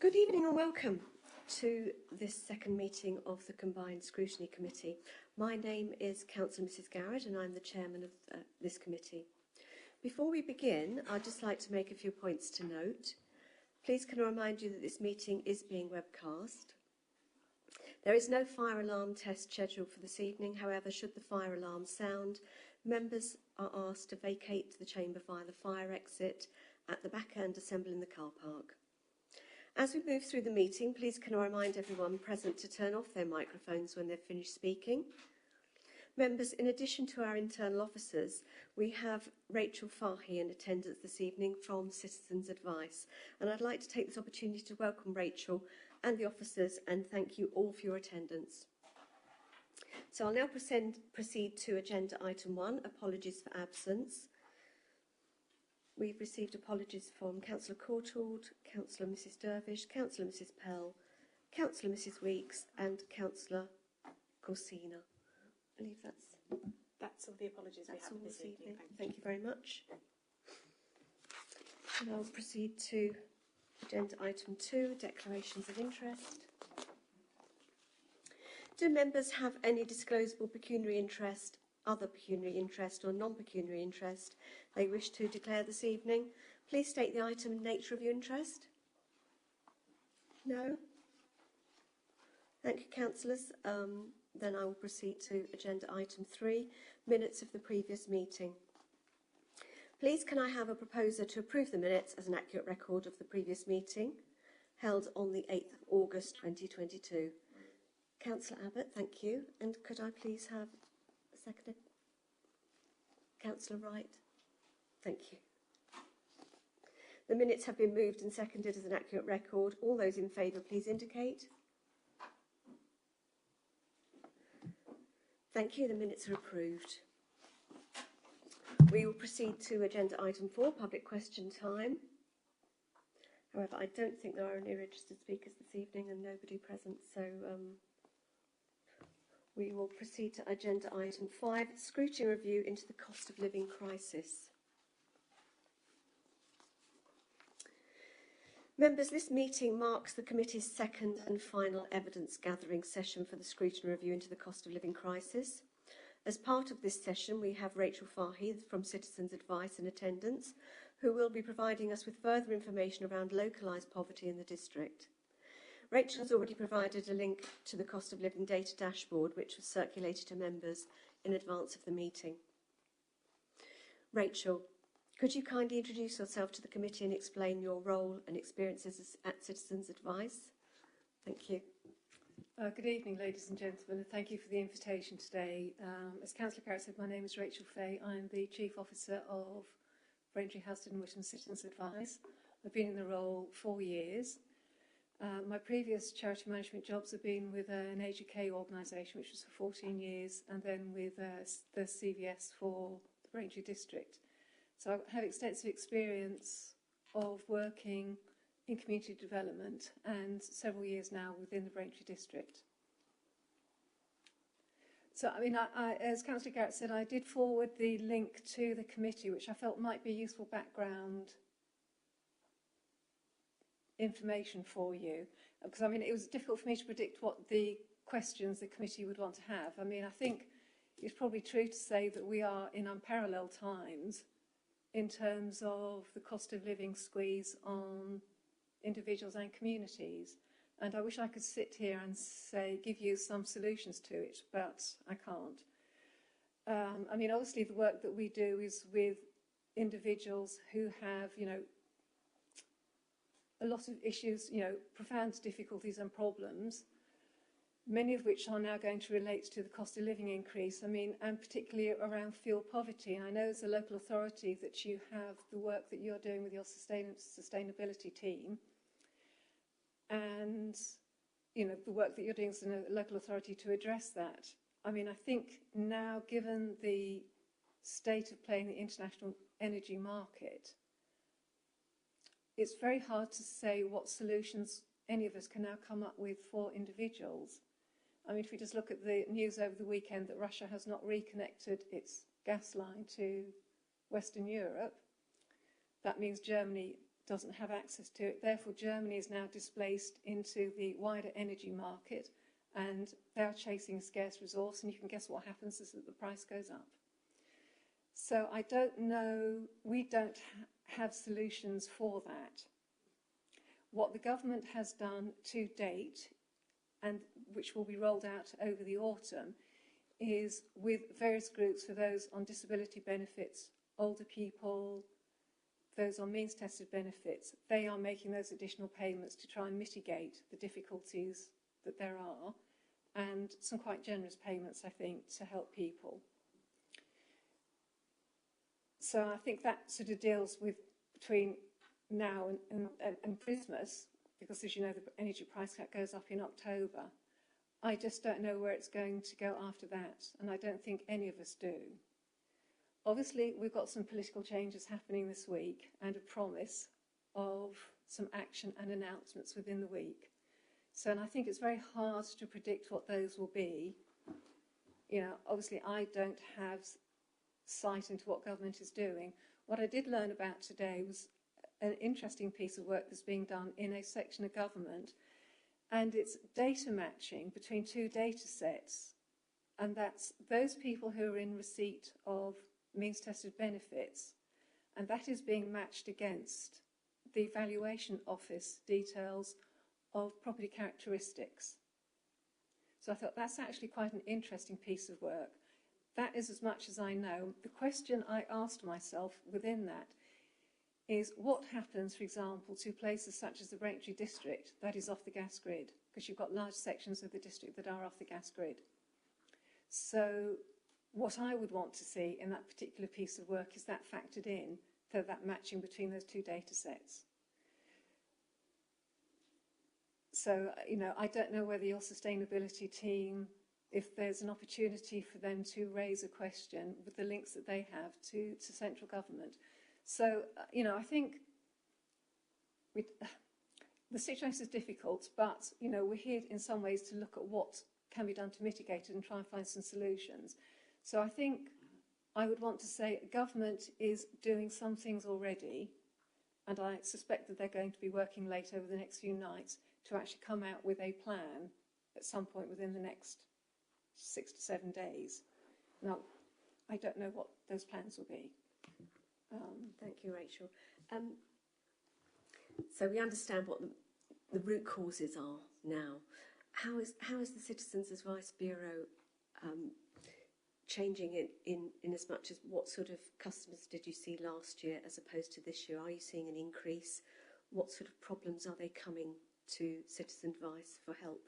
Good evening and welcome to this second meeting of the Combined Scrutiny Committee. My name is Councillor Mrs Garrett and I'm the chairman of this committee. Before we begin, I'd just like to make a few points to note. Please can I remind you that this meeting is being webcast. There is no fire alarm test scheduled for this evening. However, should the fire alarm sound, members are asked to vacate the chamber via the fire exit at the back end, assemble in the car park. As we move through the meeting, please can I remind everyone present to turn off their microphones when they've finished speaking. Members, in addition to our internal officers, we have Rachel Fahy in attendance this evening from Citizens Advice. And I'd like to take this opportunity to welcome Rachel and the officers and thank you all for your attendance. So I'll now proceed to agenda item 1, apologies for absence. We've received apologies from Councillor Courtauld, Councillor Mrs Dervish, Councillor Mrs Pell, Councillor Mrs Weeks and Councillor Corsina. I believe that's all the apologies we have this evening. Thank you very much. And I'll proceed to agenda item 2, declarations of interest. Do members have any disclosable pecuniary interest, other pecuniary interest or non-pecuniary interest they wish to declare this evening? Please state the item and nature of your interest. No? Thank you, councillors. Then I will proceed to agenda item 3, minutes of the previous meeting. Please can I have a proposer to approve the minutes as an accurate record of the previous meeting held on the 8th of August 2022. Councillor Abbott, thank you. And could I please have a seconder? Councillor Wright, thank you. The minutes have been moved and seconded as an accurate record. All those in favour, please indicate. Thank you. The minutes are approved. We will proceed to agenda item 4, public question time. However, I don't think there are any registered speakers this evening and nobody present, so we will proceed to agenda item 5, scrutiny review into the cost of living crisis. Members, this meeting marks the committee's second and final evidence gathering session for the scrutiny review into the cost of living crisis. As part of this session, we have Rachel Fahy from Citizens Advice in attendance, who will be providing us with further information around localised poverty in the district. Rachel has already provided a link to the cost of living data dashboard, which was circulated to members in advance of the meeting. Rachel, could you kindly introduce yourself to the committee and explain your role and experiences at Citizens Advice? Thank you. Good evening, ladies and gentlemen, and thank you for the invitation today. As Councillor Garrett said, my name is Rachel Fahy. I'm the Chief Officer of Braintree, Hasted and Witham Citizens Advice. I've been in the role 4 years. My previous charity management jobs have been with an aged care organisation, which was for 14 years, and then with the CVS for the Braintree district. So I have extensive experience of working in community development and several years now within the Braintree district. So, I mean, as Councillor Garrett said, I did forward the link to the committee, which I felt might be useful background information for you, because I mean it was difficult for me to predict what the questions the committee would want to have. I mean, I think it's probably true to say that we are in unparalleled times in terms of the cost of living squeeze on individuals and communities, and I wish I could sit here and give you some solutions to it, but I can't. I mean, obviously the work that we do is with individuals who have, you know, a lot of issues, you know, profound difficulties and problems, many of which are now going to relate to the cost of living increase, I mean, and particularly around fuel poverty. And I know as a local authority that you have the work that you're doing with your sustainability team and, you know, the work that you're doing as a local authority to address that. I mean, I think now, given the state of play in the international energy market, it's very hard to say what solutions any of us can now come up with for individuals. I mean, if we just look at the news over the weekend that Russia has not reconnected its gas line to Western Europe, that means Germany doesn't have access to it. Therefore, Germany is now displaced into the wider energy market, and they are chasing a scarce resource, and you can guess what happens is that the price goes up. So I don't know, we don't have solutions for that. What the government has done to date, and which will be rolled out over the autumn, is with various groups for those on disability benefits, older people, those on means-tested benefits, they are making those additional payments to try and mitigate the difficulties that there are, and some quite generous payments, I think, to help people. So I think that sort of deals with between now and Christmas, because as you know, the energy price cap goes up in October. I just don't know where it's going to go after that, and I don't think any of us do. Obviously, we've got some political changes happening this week and a promise of some action and announcements within the week. So, and I think it's very hard to predict what those will be. You know, obviously, I don't have sight into what government is doing. What I did learn about today was an interesting piece of work that's being done in a section of government, and it's data matching between two data sets, and that's those people who are in receipt of means-tested benefits, and that is being matched against the valuation office details of property characteristics. So I thought that's actually quite an interesting piece of work. That is as much as I know. The question I asked myself within that is what happens, for example, to places such as the Braintree district that is off the gas grid, because you've got large sections of the district that are off the gas grid. So what I would want to see in that particular piece of work is that factored in, so that matching between those two data sets. So, you know, I don't know whether your sustainability team, if there's an opportunity for them to raise a question with the links that they have to central government. So, you know, I think the situation is difficult, but, you know, we're here in some ways to look at what can be done to mitigate it and try and find some solutions. So I think I would want to say government is doing some things already, and I suspect that they're going to be working late over the next few nights to actually come out with a plan at some point within the next 6 to 7 days. Now, I don't know what those plans will be. Thank you, Rachel. So we understand what the root causes are now. How is the Citizens Advice Bureau changing it in as much as what sort of customers did you see last year as opposed to this year? Are you seeing an increase? What sort of problems are they coming to Citizen Advice for help,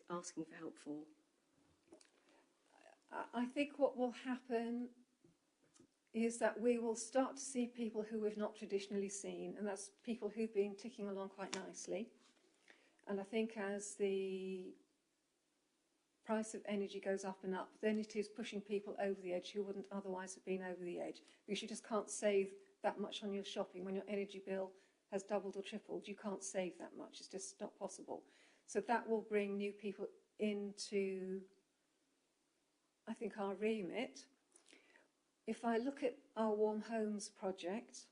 asking for help for? I think what will happen is that we will start to see people who we've not traditionally seen, and that's people who've been ticking along quite nicely. And I think as the price of energy goes up and up, then it is pushing people over the edge who wouldn't otherwise have been over the edge, because you just can't save that much on your shopping. When your energy bill has doubled or tripled, you can't save that much. It's just not possible. So that will bring new people into, I think, our remit. If I look at our Warm Homes project,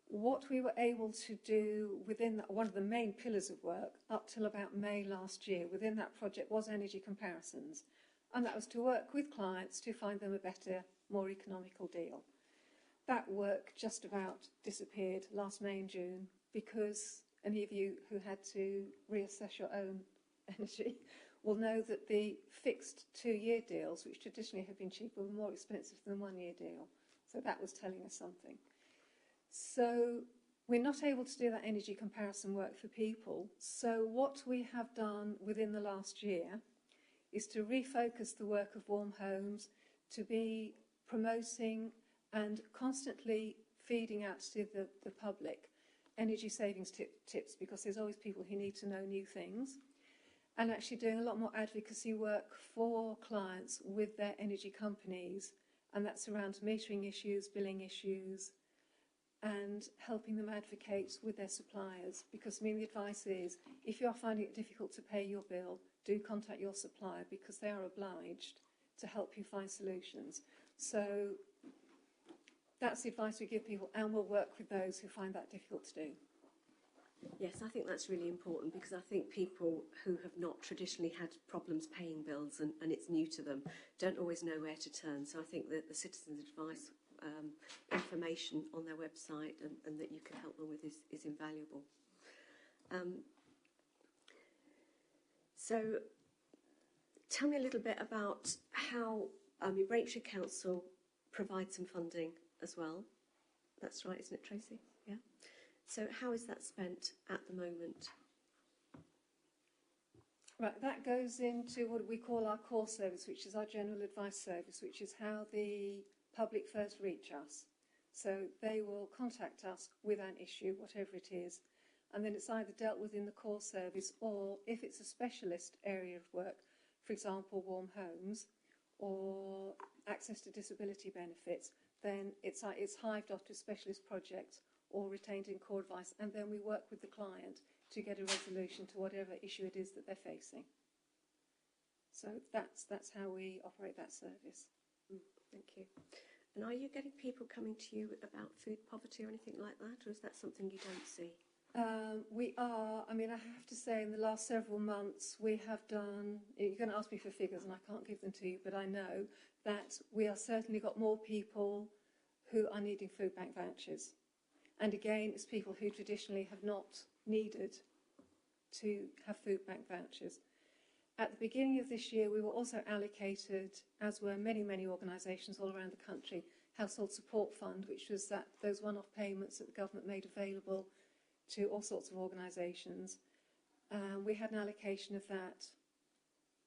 what we were able to do within one of the main pillars of work up till about May last year within that project was energy comparisons. And that was to work with clients to find them a better, more economical deal. That work just about disappeared last May and June because any of you who had to reassess your own energy will know that the fixed 2-year deals, which traditionally have been cheaper, were more expensive than the 1-year deal. So that was telling us something. So we're not able to do that energy comparison work for people. So what we have done within the last year is to refocus the work of Warm Homes to be promoting and constantly feeding out to the public energy savings tips, because there's always people who need to know new things, and actually doing a lot more advocacy work for clients with their energy companies, and that's around metering issues, billing issues, and helping them advocate with their suppliers. Because, I mean, the advice is, if you are finding it difficult to pay your bill, do contact your supplier, because they are obliged to help you find solutions. So that's the advice we give people, and we'll work with those who find that difficult to do. Yes, I think that's really important, because I think people who have not traditionally had problems paying bills and it's new to them don't always know where to turn. So I think that the citizens' advice information on their website and that you can help them with is invaluable. So tell me a little bit about how Braintree Council provides some funding as well. That's right, isn't it, Tracy? Yeah. So how is that spent at the moment? Right, that goes into what we call our core service, which is our general advice service, which is how the public first reach us. So they will contact us with an issue, whatever it is, and then it's either dealt with in the core service, or if it's a specialist area of work, for example, warm homes or access to disability benefits, then it's hived off to a specialist project or retained in core advice, and then we work with the client to get a resolution to whatever issue it is that they're facing. So that's how we operate that service. Thank you. And are you getting people coming to you about food poverty or anything like that, or is that something you don't see? We are. I mean, I have to say, in the last several months, we have done. You're going to ask me for figures, and I can't give them to you, but I know that we have certainly got more people who are needing food bank vouchers. And again, it's people who traditionally have not needed to have food bank vouchers. At the beginning of this year, we were also allocated, as were many, many organisations all around the country, Household Support Fund, which was those one-off payments that the government made available to all sorts of organisations. We had an allocation of that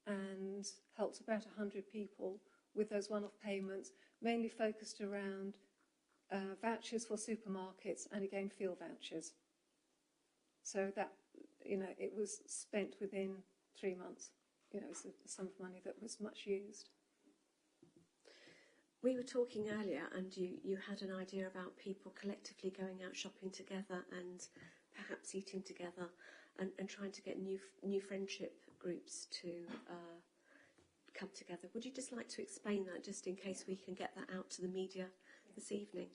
and helped about 100 people with those one-off payments, mainly focused around vouchers for supermarkets and again fuel vouchers. So that, it was spent within 3 months. It's a sum of money that was much used. We were talking earlier, and you had an idea about people collectively going out shopping together and perhaps eating together and trying to get new friendship groups to come together. Would you just like to explain that, just in case we can get that out to the media this evening?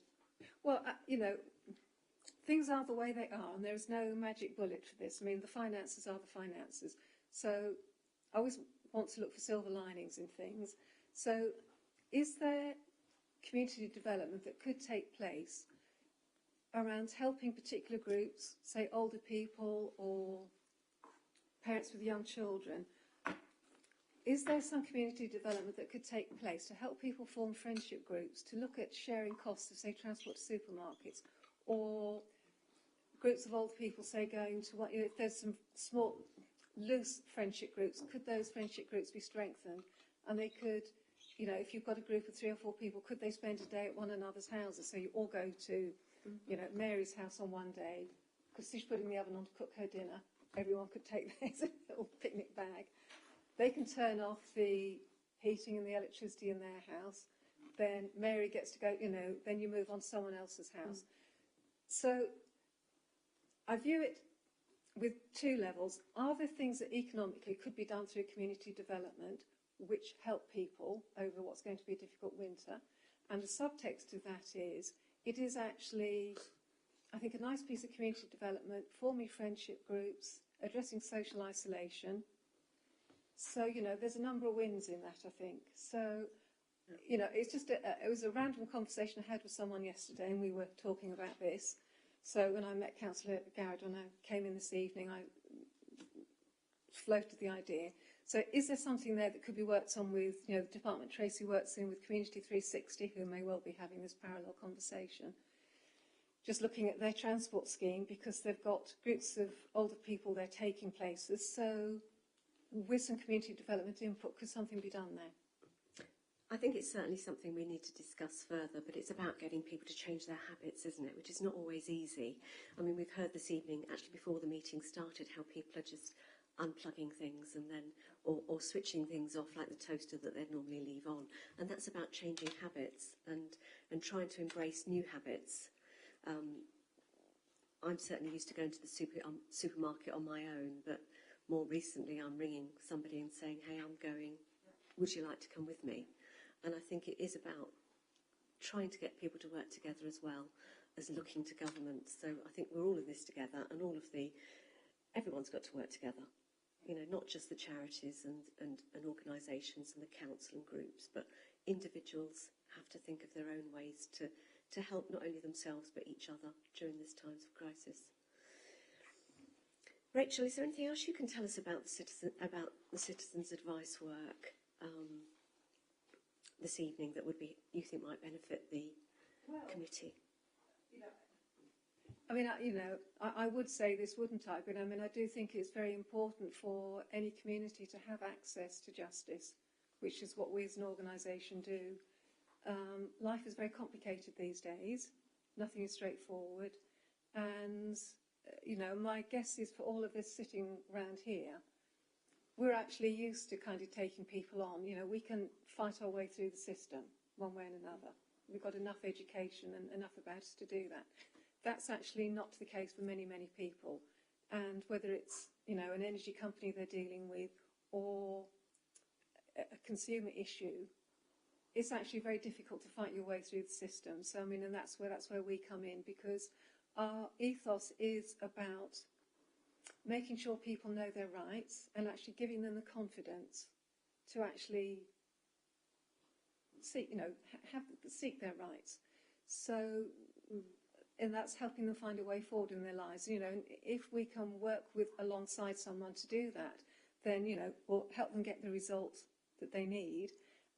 Well, things are the way they are, and there is no magic bullet for this. I mean, the finances are the finances. So I always want to look for silver linings in things. So is there community development that could take place around helping particular groups, say older people or parents with young children? Is there some community development that could take place to help people form friendship groups, to look at sharing costs of, say, transport to supermarkets, or groups of older people, say, going to what, if there's some small, loose friendship groups, could those friendship groups be strengthened? And they could, if you've got a group of 3 or 4 people, could they spend a day at one another's houses? So you all go to, Mary's house on one day, because she's putting the oven on to cook her dinner. Everyone could take their little picnic bag. They can turn off the heating and the electricity in their house. Then Mary gets to go, then you move on to someone else's house. So I view it with 2 levels. Are there things that economically could be done through community development which help people over what's going to be a difficult winter? And the subtext of that is, it is actually, I think, a nice piece of community development, forming friendship groups, addressing social isolation. So, there's a number of wins in that, I think. So, it's just, it was a random conversation I had with someone yesterday, and we were talking about this. So when I met Councillor Garrett, when I came in this evening, I floated the idea. So is there something there that could be worked on with, the department Tracy works in with Community 360, who may well be having this parallel conversation, just looking at their transport scheme, because they've got groups of older people they're taking places. So with some community development input, could something be done there? I think it's certainly something we need to discuss further, but it's about getting people to change their habits, isn't it? Which is not always easy. I mean, we've heard this evening, actually before the meeting started, how people are just unplugging things and then, or switching things off, like the toaster that they'd normally leave on. And that's about changing habits and trying to embrace new habits. I'm certainly used to going to the supermarket on my own, but more recently I'm ringing somebody and saying, hey, I'm going, would you like to come with me? And I think it is about trying to get people to work together as well as looking to government. So I think we're all in this together, and everyone's got to work together. You know, not just the charities and organisations and the council and groups, but individuals have to think of their own ways to help not only themselves but each other during these times of crisis. Rachel, is there anything else you can tell us about the citizens' advice work this evening that you think might benefit the committee? I mean, I would say this, wouldn't I? But I mean, I do think it's very important for any community to have access to justice, which is what we as an organisation do. Life is very complicated these days. Nothing is straightforward. And, my guess is for all of us sitting around here, we're actually used to kind of taking people on. We can fight our way through the system one way and another. We've got enough education and enough about us to do that. That's actually not the case for many, many people. And whether it's, an energy company they're dealing with or a consumer issue, it's actually very difficult to fight your way through the system. So, and that's where we come in, because our ethos is about making sure people know their rights and actually giving them the confidence to actually seek, seek their rights. So, and that's helping them find a way forward in their lives. And if we can work alongside someone to do that, then, we'll help them get the results that they need.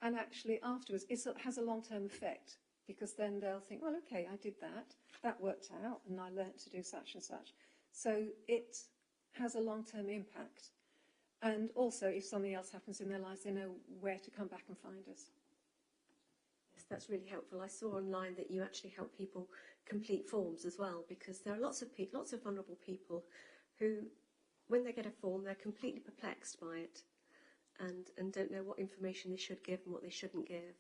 And actually afterwards, it has a long-term effect, because then they'll think, well, okay, I did that worked out, and I learnt to do such and such. So it has a long-term impact. And also, if something else happens in their lives, they know where to come back and find us. Yes, that's really helpful. I saw online that you actually help people complete forms as well, because there are lots of vulnerable people who, when they get a form, they're completely perplexed by it and don't know what information they should give and what they shouldn't give.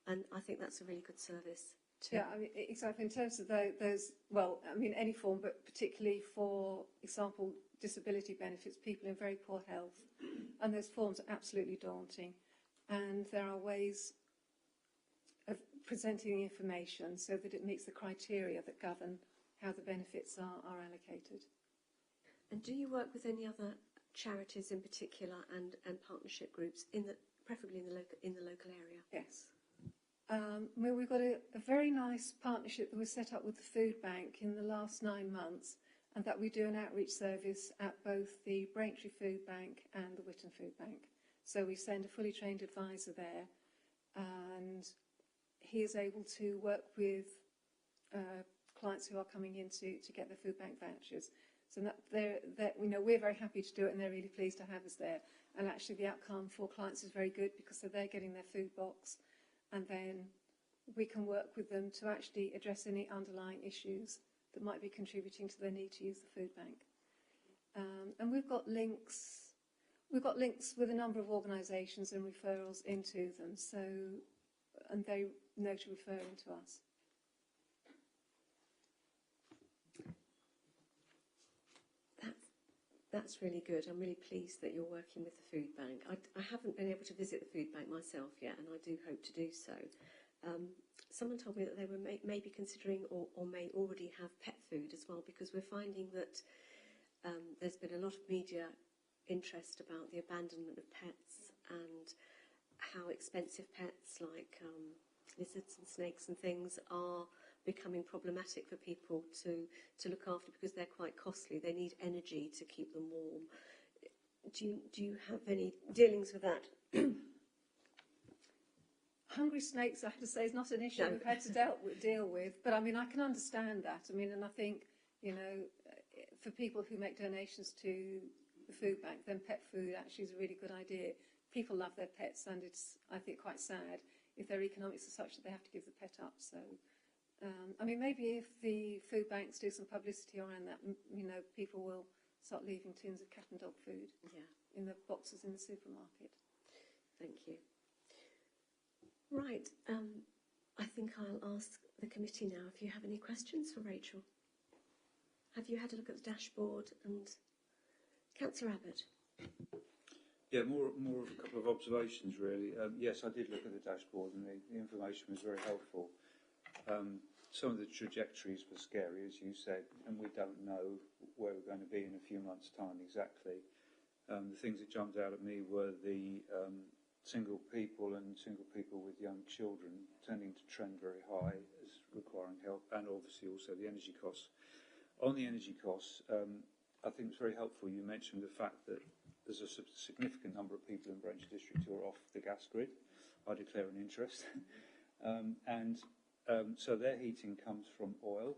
And I think that's a really good service too. Yeah, I mean, exactly. In terms of those, any form, but particularly for example, disability benefits, people in very poor health. And those forms are absolutely daunting. And there are ways of presenting the information so that it meets the criteria that govern how the benefits are allocated. And do you work with any other charities in particular and partnership groups, preferably in the local area? Yes. We've got a very nice partnership that was set up with the food bank in the last 9 months, and that we do an outreach service at both the Braintree Food Bank and the Witton Food Bank. So we send a fully trained advisor there, and he is able to work with clients who are coming in to get their food bank vouchers. So we're very happy to do it, and they're really pleased to have us there. And actually the outcome for clients is very good, because they're getting their food box, and then we can work with them to actually address any underlying issues that might be contributing to their need to use the food bank. And we've got links with a number of organisations and referrals into them, and they know to refer into us. That's really good. I'm really pleased that you're working with the food bank. I haven't been able to visit the food bank myself yet, and I do hope to do so. Someone told me that they were maybe considering or may already have pet food as well, because we're finding that there's been a lot of media interest about the abandonment of pets and how expensive pets like lizards and snakes and things are becoming problematic for people to look after, because they're quite costly. They need energy to keep them warm. Do you have any dealings with that? Hungry snakes, I have to say, is not an issue we've had to deal with. But I can understand that. And I think, for people who make donations to the food bank, then pet food actually is a really good idea. People love their pets, and it's, I think, quite sad if their economics are such that they have to give the pet up. So, maybe if the food banks do some publicity around that, people will start leaving tins of cat and dog food in the boxes in the supermarket. Thank you. Right. I think I'll ask the committee now if you have any questions for Rachel. Have you had a look at the dashboard? And Councillor Abbott. Yeah, more of a couple of observations, really. Yes, I did look at the dashboard, and the information was very helpful. some of the trajectories were scary, as you said, and we don't know where we're going to be in a few months' time exactly. The things that jumped out at me were the single people with young children tending to trend very high as requiring help, and obviously also the energy costs. On the energy costs, I think it's very helpful you mentioned the fact that there's a significant number of people in Branch District who are off the gas grid. I declare an interest. So their heating comes from oil,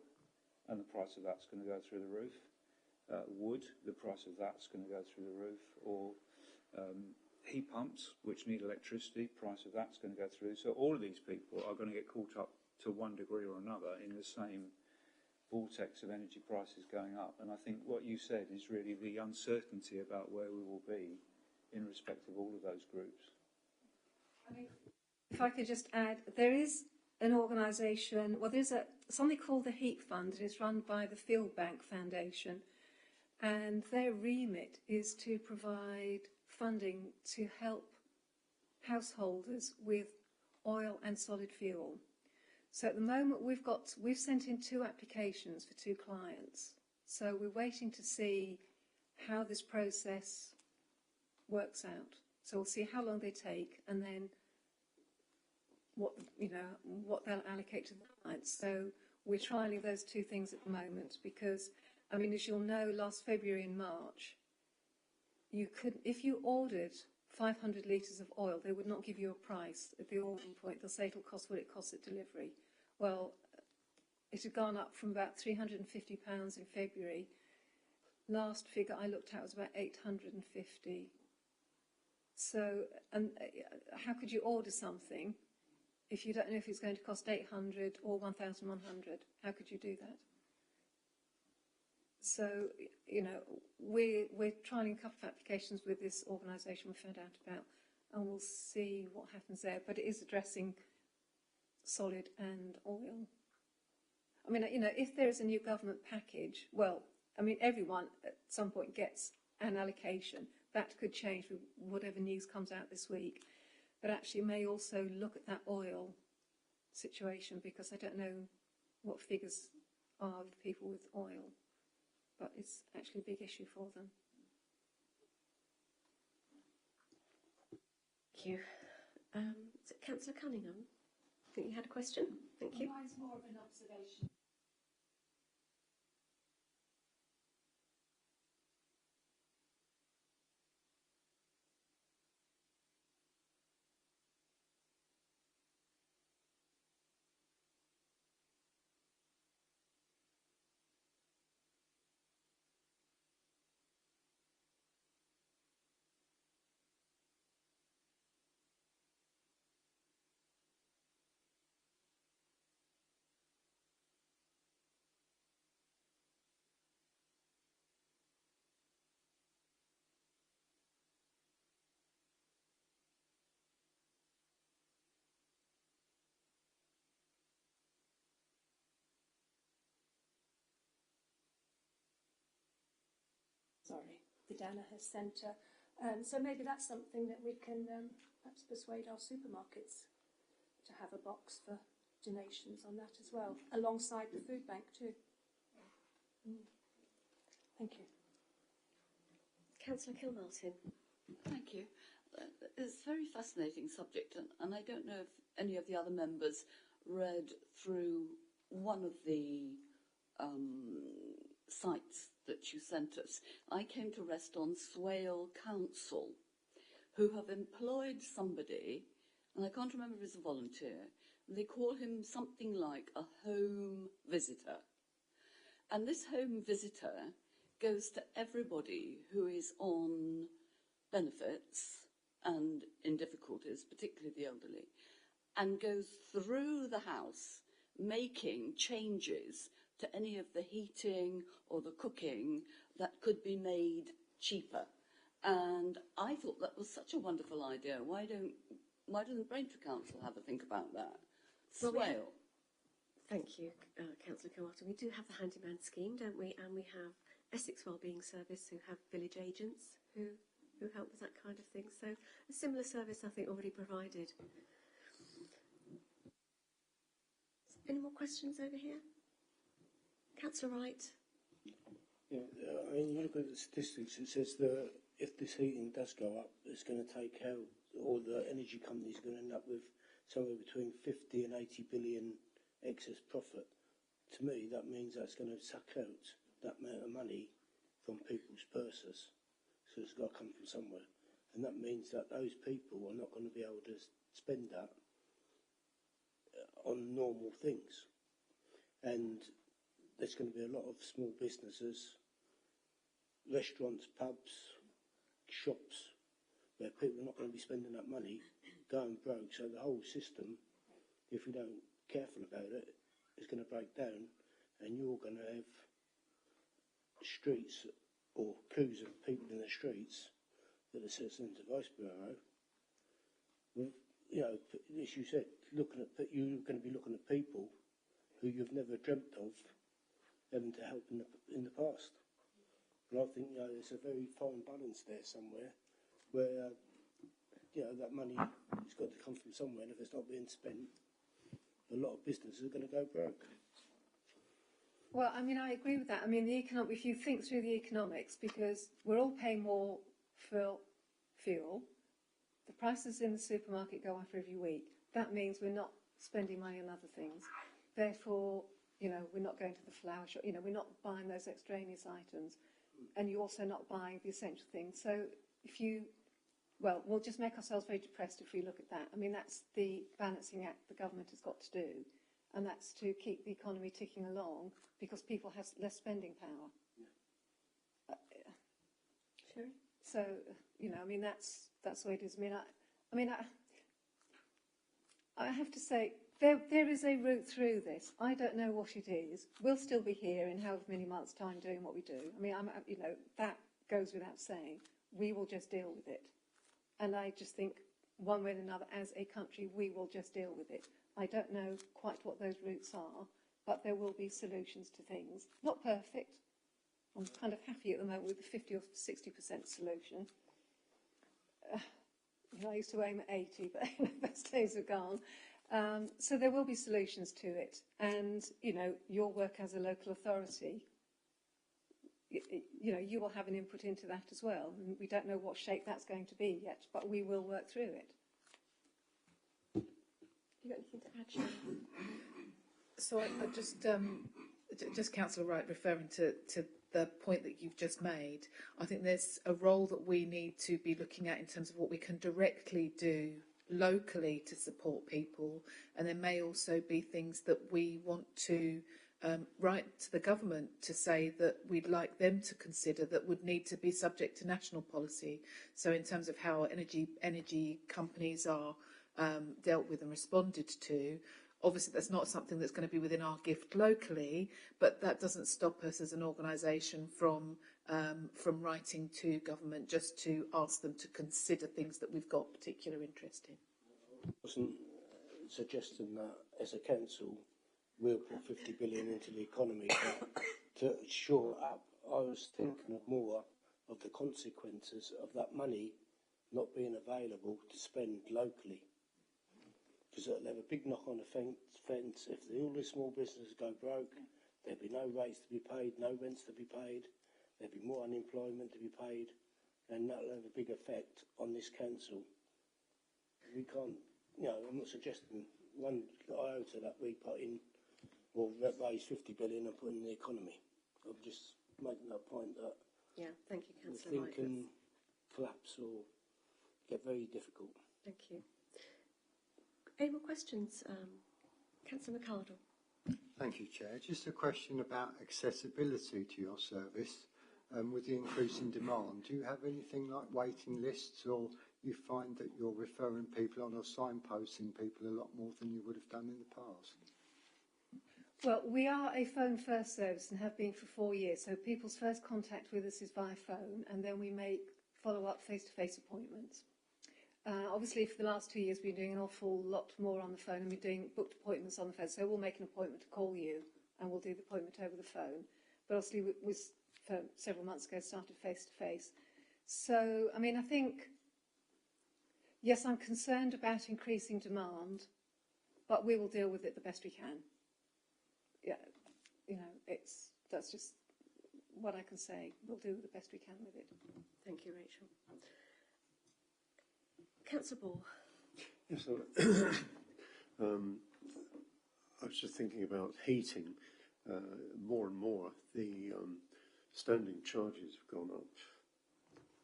and the price of that's going to go through the roof. Wood, the price of that's going to go through the roof. Or heat pumps, which need electricity, price of that's going to go through. So all of these people are going to get caught up to one degree or another in the same vortex of energy prices going up. And I think what you said is really the uncertainty about where we will be in respect of all of those groups. I mean, if I could just add, there is an organisation, well, there's something called the Heat Fund, and it's run by the Field Bank Foundation, and their remit is to provide funding to help householders with oil and solid fuel. So at the moment we've sent in 2 applications for 2 clients. So we're waiting to see how this process works out. So we'll see how long they take, and then what they'll allocate to the clients. So we're trialling those 2 things at the moment because, I mean, as you'll know, last February and March, if you ordered 500 litres of oil, they would not give you a price at the ordering point. They'll say it'll cost what it costs at delivery. Well, it had gone up from about £350 in February. Last figure I looked at was about 850. So, and how could you order something if you don't know if it's going to cost 800 or 1,100? How could you do that? So, we're trialling a couple of applications with this organisation we found out about, and we'll see what happens there. But it is addressing solid and oil. I mean, if there is a new government package, well, I mean, everyone at some point gets an allocation. That could change with whatever news comes out this week. But actually may also look at that oil situation, because I don't know what figures are with people with oil. But it's actually a big issue for them. Thank you. Is it Councillor Cunningham? I think you had a question. Thank you. Mine's more of an observation. The Danaher Centre. So maybe that's something that we can perhaps persuade our supermarkets to have a box for donations on that as well, alongside the food bank too. Thank you. Councillor Kilmartin. Thank you. It's a very fascinating subject, and I don't know if any of the other members read through one of the sites that you sent us. I came to rest on Swale Council, who have employed somebody, and I can't remember if it's a volunteer, they call him something like a home visitor. And this home visitor goes to everybody who is on benefits and in difficulties, particularly the elderly, and goes through the house making changes to any of the heating or the cooking that could be made cheaper. And I thought that was such a wonderful idea. Why doesn't Braintree Council have a think about that? Well, Swale. Thank you, Councillor Kilmartin. We do have the handyman scheme, don't we? And we have Essex Wellbeing Service, who have village agents who help with that kind of thing. So a similar service, I think, already provided. Any more questions over here? Councillor Wright. Yeah, I mean, you look at the statistics, it says that if this heating does go up, it's going to take out, or the energy companies are going to end up with somewhere between 50 and 80 billion excess profit. To me, that means that's going to suck out that amount of money from people's purses. So it's got to come from somewhere. And that means that those people are not going to be able to spend that on normal things. And there's going to be a lot of small businesses, restaurants, pubs, shops, where people are not going to be spending that money, going broke. So the whole system, if we don't be careful about it, is going to break down, and you're going to have streets or queues of people in the streets that are citizens of Vice Bureau. With, you know, as you said, you're going to be looking at people who you've never dreamt of having to help in the past. And I think, you know, there's a very fine balance there somewhere where, you know, that money has got to come from somewhere, and if it's not being spent, a lot of businesses are going to go broke. Well, I mean, I agree with that. I mean, if you think through the economics, because we're all paying more for fuel, the prices in the supermarket go up every week. That means we're not spending money on other things. Therefore, you know, we're not going to the flower shop. You know, we're not buying those extraneous items, and you're also not buying the essential things. So well, we'll just make ourselves very depressed if we look at that. I mean, that's the balancing act the government has got to do, and that's to keep the economy ticking along because people have less spending power. Sherry? So, you know, I mean, that's the way it is. I have to say, there is a route through this. I don't know what it is. We'll still be here in however many months' time doing what we do. I mean, you know, that goes without saying. We will just deal with it. And I just think, one way or another, as a country, we will just deal with it. I don't know quite what those routes are, but there will be solutions to things. Not perfect. I'm kind of happy at the moment with the 50 or 60% solution. I used to aim at 80, but those days are gone. So there will be solutions to it. And, you know, your work as a local authority, you know, you will have an input into that as well. And we don't know what shape that's going to be yet, but we will work through it. Have you got anything to add, Sharon? So I just Councillor Wright, referring to the point that you've just made, I think there's a role that we need to be looking at in terms of what we can directly do locally to support people, and there may also be things that we want to write to the government to say that we'd like them to consider that would need to be subject to national policy. So in terms of how energy companies are dealt with and responded to, obviously that's not something that's going to be within our gift locally, but that doesn't stop us as an organisation from writing to government just to ask them to consider things that we've got particular interest in. I wasn't suggesting that as a council we'll put 50 billion into the economy, but to shore up, I was thinking of more of the consequences of that money not being available to spend locally. Because it'll have a big knock-on effect if all the small businesses go broke, there'll be no rates to be paid, no rents to be paid, there'll be more unemployment to be paid, and that'll have a big effect on this council. We can't, you know, I'm not suggesting one iota that we put in or raise 50 billion and put in the economy. I'm just making that point that Thank you, the Councillor thing Wright. can collapse or get very difficult. Thank you. Any more questions? Councillor McArdle. Thank you, Chair. Just a question about accessibility to your service. With the increase in demand, do you have anything like waiting lists, or you find that you're referring people on or signposting people a lot more than you would have done in the past? Well, we are a phone-first service and have been for 4 years, so people's first contact with us is via phone, and then we make follow-up face-to-face appointments. Obviously, for the last 2 years, we've been doing an awful lot more on the phone, and we're doing booked appointments on the phone, so we'll make an appointment to call you, and we'll do the appointment over the phone. But obviously, we for several months ago, started face-to-face. So, I mean, I think, yes, I'm concerned about increasing demand, but we will deal with it the best we can. yeah, you know, that's just what I can say. We'll do the best we can with it. Thank you, Rachel. Councillor Ball. Yes, I was just thinking about heating. More and more, the standing charges have gone up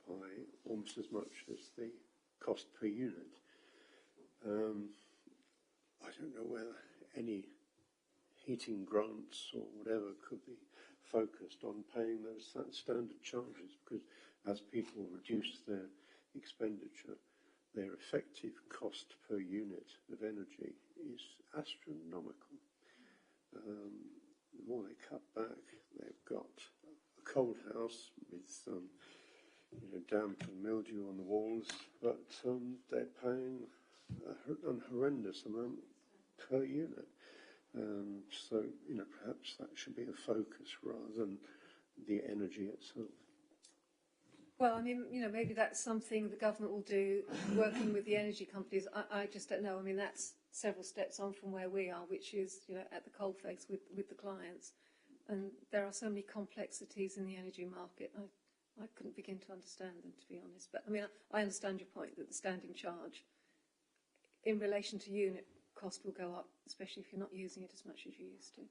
by almost as much as the cost per unit. I don't know whether any heating grants or whatever could be focused on paying those standard charges, because as people reduce their expenditure, their effective cost per unit of energy is astronomical. The more they cut back, they've got a cold house with damp and mildew on the walls, but they're paying an horrendous amount per unit. So, perhaps that should be a focus rather than the energy itself. Well, I mean, maybe that's something the government will do, working with the energy companies. I just don't know. I mean, that's several steps on from where we are, which is, at the coalface with the clients. And there are so many complexities in the energy market. I couldn't begin to understand them, to be honest. But, I mean, I understand your point that the standing charge in relation to unit cost will go up, especially if you're not using it as much as you used to.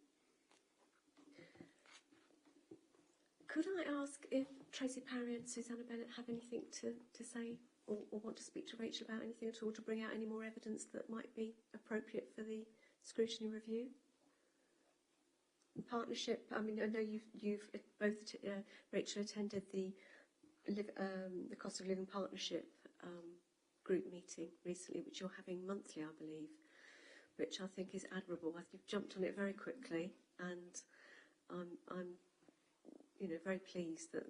Could I ask if Tracy Parry and Susanna Bennett have anything to say or want to speak to Rachel about anything at all, to bring out any more evidence that might be appropriate for the scrutiny review? Partnership, I mean, I know you've both, Rachel, attended the cost of living partnership group meeting recently, which you're having monthly, I believe, which I think is admirable. You've jumped on it very quickly, and I'm very pleased that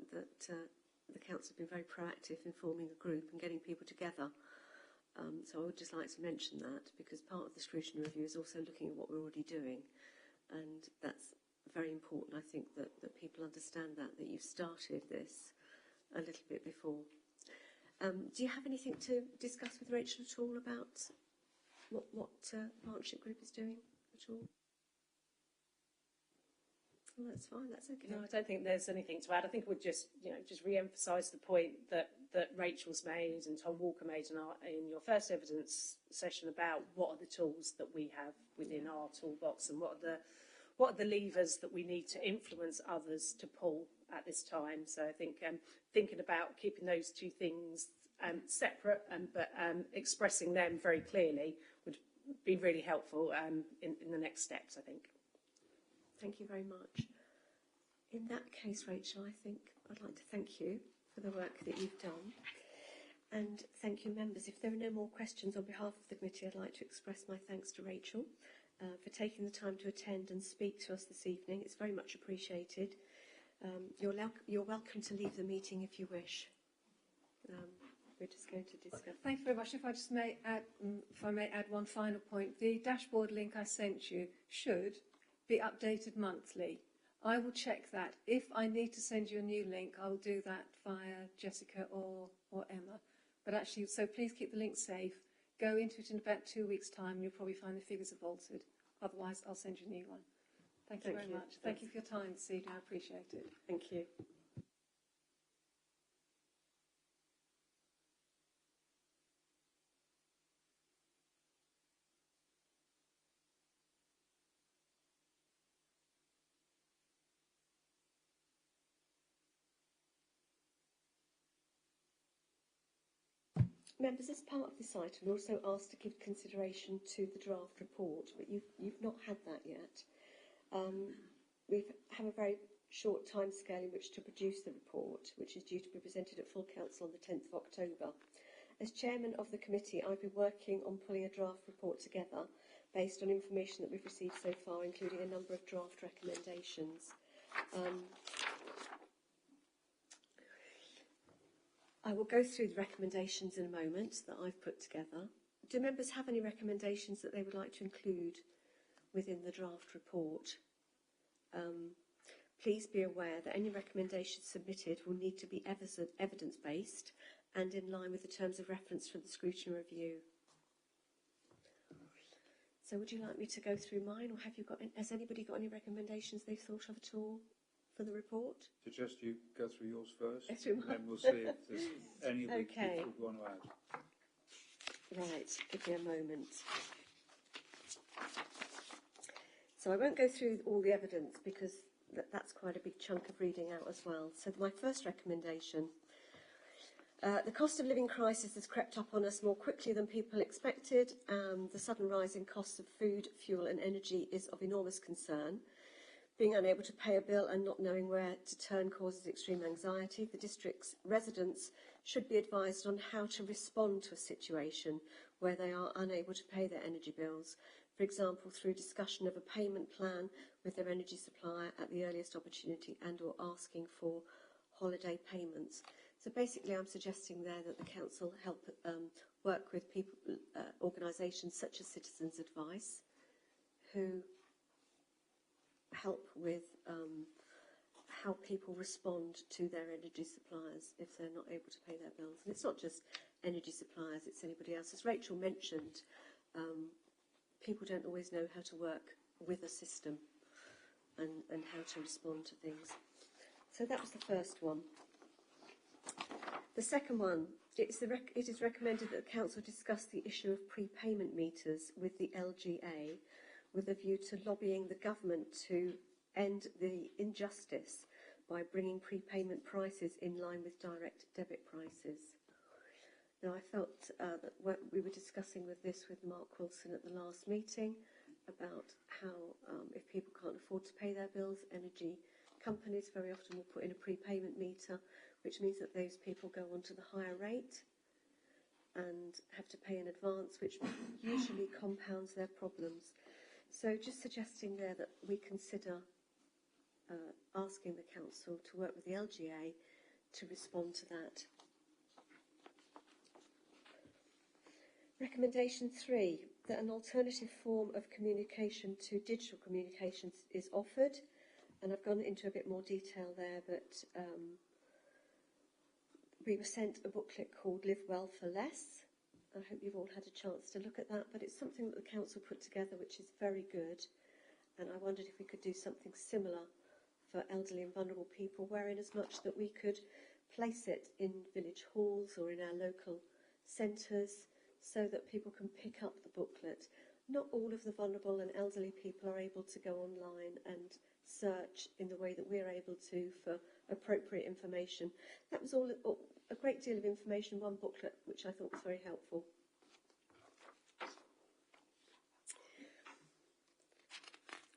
the council have been very proactive in forming a group and getting people together. So I would just like to mention that, because part of the scrutiny review is also looking at what we're already doing, and that's very important. I think that people understand that you've started this a little bit before. Do you have anything to discuss with Rachel at all about what partnership group is doing at all? Well, that's fine. That's okay. No, I don't think there's anything to add. I think we'd just re-emphasise the point that Rachel's made and Tom Walker made in your first evidence session about what are the tools that we have within our toolbox, and what are the levers that we need to influence others to pull at this time. So I think thinking about keeping those two things separate, but expressing them very clearly would be really helpful in the next steps, I think. Thank you very much. In that case, Rachel, I think I'd like to thank you for the work that you've done. And thank you, members. If there are no more questions on behalf of the committee, I'd like to express my thanks to Rachel for taking the time to attend and speak to us this evening. It's very much appreciated. You're welcome to leave the meeting if you wish. We're just going to discuss. Thank you very much. If I may add one final point, the dashboard link I sent you should be updated monthly. I will check that. If I need to send you a new link, I will do that via Jessica or Emma. But actually, so please keep the link safe. Go into it in about 2 weeks' time, and you'll probably find the figures have altered. Otherwise, I'll send you a new one. Thank you very much. Thank you for your time this evening. I appreciate it. Thank you. Members, as part of this item, we're also asked to give consideration to the draft report, but you've not had that yet. We have a very short timescale in which to produce the report, which is due to be presented at full council on the 10th of October. As chairman of the committee, I've been working on pulling a draft report together based on information that we've received so far, including a number of draft recommendations. I will go through the recommendations in a moment that I've put together. Do members have any recommendations that they would like to include within the draft report? Please be aware that any recommendations submitted will need to be evidence-based and in line with the terms of reference for the scrutiny review. So would you like me to go through mine, or has anybody got any recommendations they've thought of at all for the report? Suggest you go through yours first, Go through and mine. then we'll see if there's any we Okay. would want to add. Right, give me a moment. So I won't go through all the evidence because that's quite a big chunk of reading out as well. So my first recommendation, the cost of living crisis has crept up on us more quickly than people expected. The sudden rise in costs of food, fuel and energy is of enormous concern. Being unable to pay a bill and not knowing where to turn causes extreme anxiety. The district's residents should be advised on how to respond to a situation where they are unable to pay their energy bills. For example, through discussion of a payment plan with their energy supplier at the earliest opportunity and or asking for holiday payments. So basically I'm suggesting there that the council help work with people, organisations such as Citizens Advice, who help with how people respond to their energy suppliers if they're not able to pay their bills. And it's not just energy suppliers, it's anybody else. As Rachel mentioned, people don't always know how to work with a system and how to respond to things. So that was the first one. The second one, it is recommended that the council discuss the issue of prepayment meters with the LGA with a view to lobbying the government to end the injustice by bringing prepayment prices in line with direct debit prices. Now, I felt that we were discussing with Mark Wilson at the last meeting about how if people can't afford to pay their bills, energy companies very often will put in a prepayment meter, which means that those people go on to the higher rate and have to pay in advance, which usually compounds their problems. So just suggesting there that we consider asking the council to work with the LGA to respond to that. Recommendation 3, that an alternative form of communication to digital communications is offered. And I've gone into a bit more detail there, but we were sent a booklet called Live Well for Less. I hope you've all had a chance to look at that, but it's something that the council put together which is very good. And I wondered if we could do something similar for elderly and vulnerable people, wherein as much that we could place it in village halls or in our local centres so that people can pick up the booklet. Not all of the vulnerable and elderly people are able to go online and search in the way that we're able to for appropriate information. That was all a great deal of information in one booklet, which I thought was very helpful.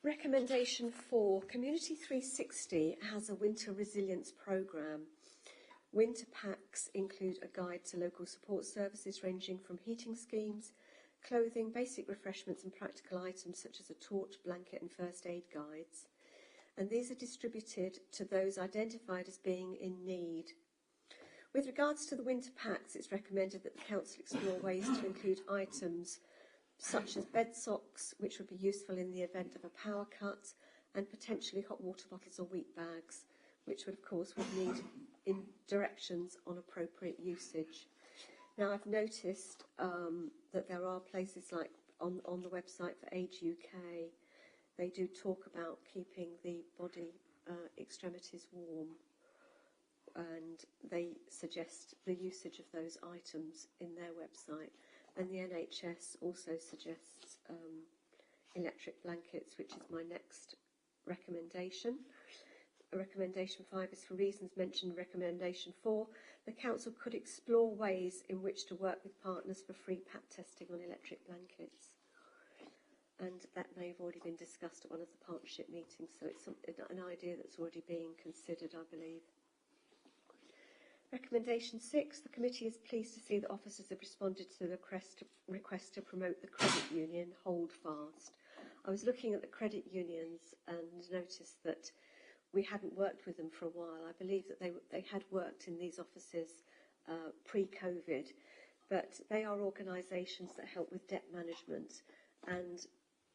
Recommendation 4, Community 360 has a winter resilience programme. Winter packs include a guide to local support services ranging from heating schemes, clothing, basic refreshments and practical items such as a torch, blanket and first aid guides. And these are distributed to those identified as being in need. With regards to the winter packs, it's recommended that the council explore ways to include items such as bed socks, which would be useful in the event of a power cut, and potentially hot water bottles or wheat bags, which would of course need in directions on appropriate usage. Now I've noticed that there are places like on the website for Age UK, they do talk about keeping the body extremities warm, and they suggest the usage of those items in their website. And the NHS also suggests electric blankets, which is my next recommendation. Recommendation 5 is for reasons mentioned in recommendation 4. The council could explore ways in which to work with partners for free PAT testing on electric blankets. And that may have already been discussed at one of the partnership meetings, so it's an idea that's already being considered, I believe. Recommendation 6, the committee is pleased to see that officers have responded to the request to promote the credit union Hold Fast. I was looking at the credit unions and noticed that we hadn't worked with them for a while. I believe that they had worked in these offices pre-COVID, but they are organisations that help with debt management, and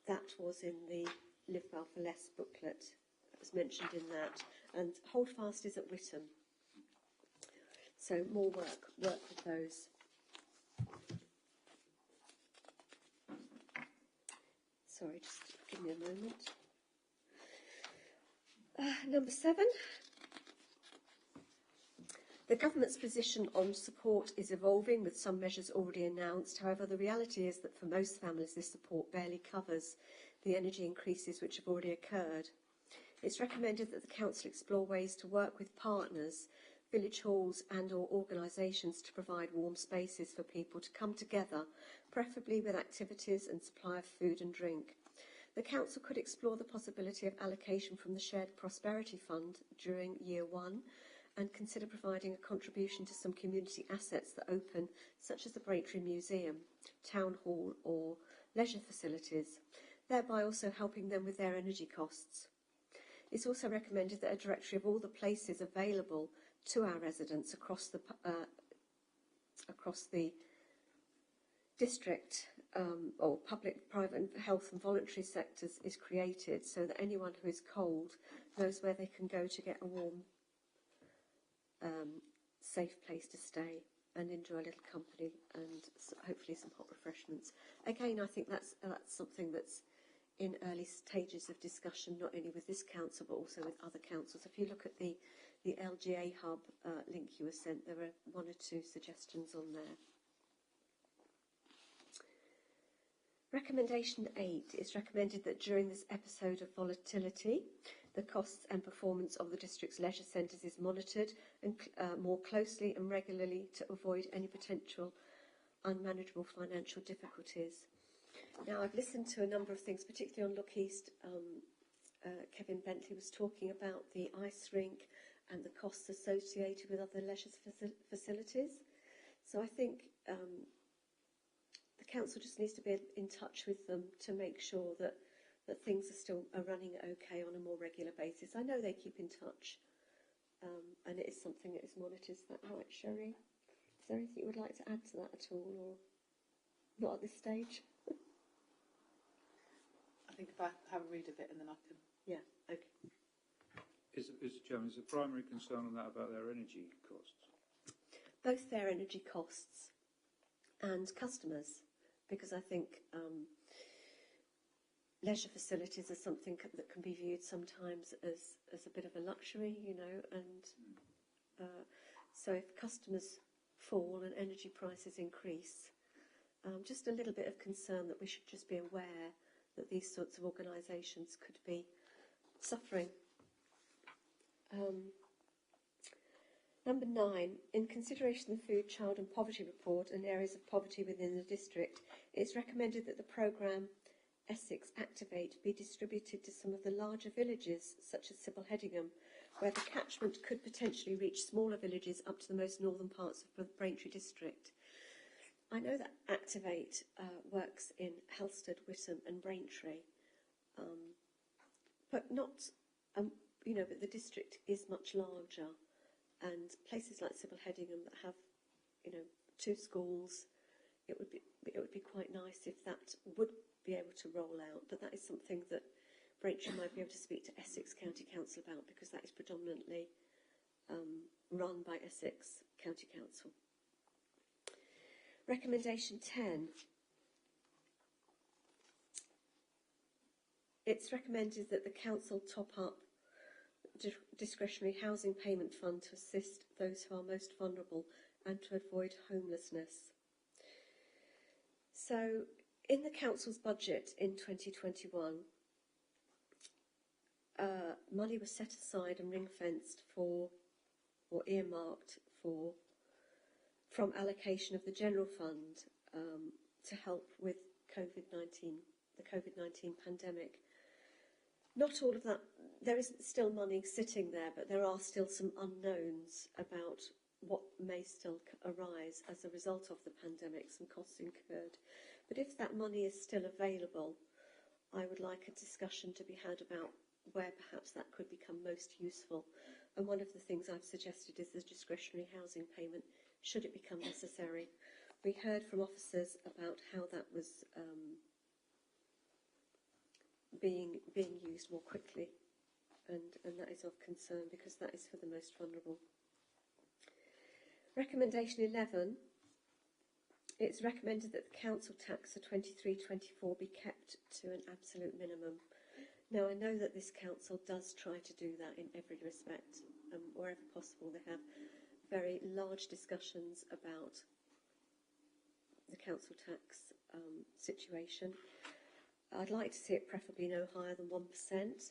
that was in the Live Well for Less booklet that was mentioned in that. And Hold Fast is at Witham. So more work with those. Sorry, just give me a moment. Number 7. The government's position on support is evolving, with some measures already announced. However, the reality is that for most families, this support barely covers the energy increases which have already occurred. It's recommended that the Council explore ways to work with partners, village halls and/or organisations to provide warm spaces for people to come together, preferably with activities and supply of food and drink. The Council could explore the possibility of allocation from the Shared Prosperity Fund during Year 1 and consider providing a contribution to some community assets that open, such as the Braintree Museum, Town Hall or leisure facilities, thereby also helping them with their energy costs. It's also recommended that a directory of all the places available to our residents across the district or public, private, health and voluntary sectors is created, so that anyone who is cold knows where they can go to get a warm, safe place to stay and enjoy a little company and hopefully some hot refreshments. Again, I think that's something that's in early stages of discussion, not only with this council but also with other councils. If you look at the LGA hub link you were sent, there are 1 or 2 suggestions on there. Recommendation 8. It's recommended that during this episode of volatility, the costs and performance of the district's leisure centres is monitored and more closely and regularly to avoid any potential unmanageable financial difficulties. Now, I've listened to a number of things, particularly on Look East. Kevin Bentley was talking about the ice rink and the costs associated with other leisure facilities. So I think the council just needs to be in touch with them to make sure that things are running okay on a more regular basis. I know they keep in touch, and it is something that is monitored. Is that right, Sherry? Is there anything you would like to add to that at all, or not at this stage? I think if I have a read of it and then I can... Yeah, okay. Is the primary concern on that about their energy costs? Both their energy costs and customers, because I think leisure facilities are something that can be viewed sometimes as a bit of a luxury, you know, and so if customers fall and energy prices increase, just a little bit of concern that we should just be aware that these sorts of organisations could be suffering. Number 9, in consideration of the Food, Child and Poverty Report and areas of poverty within the district, it's recommended that the programme Essex Activate be distributed to some of the larger villages, such as Sybil Headingham, where the catchment could potentially reach smaller villages up to the most northern parts of the Braintree district. I know that Activate works in Helsted, Witham and Braintree, but not, but the district is much larger, and places like Sybil Headingham that have, 2 schools, it would be quite nice if that would be able to roll out, but that is something that Braintree might be able to speak to Essex County Council about, because that is predominantly run by Essex County Council. Recommendation 10. It's recommended that the council top up discretionary housing payment fund to assist those who are most vulnerable and to avoid homelessness. So, in the council's budget in 2021, money was set aside and ring-fenced for, or earmarked for, from allocation of the general fund to help with the COVID-19 pandemic. Not all of that, there is still money sitting there, but there are still some unknowns about what may still arise as a result of the pandemic, some costs incurred. But if that money is still available, I would like a discussion to be had about where perhaps that could become most useful. And one of the things I've suggested is the discretionary housing payment, should it become necessary. We heard from officers about how that was being used more quickly, and that is of concern because that is for the most vulnerable. Recommendation 11. It's recommended that the council tax for 23-24 be kept to an absolute minimum. Now, I know that this council does try to do that in every respect. Wherever possible, they have very large discussions about the council tax situation. I'd like to see it preferably no higher than 1%,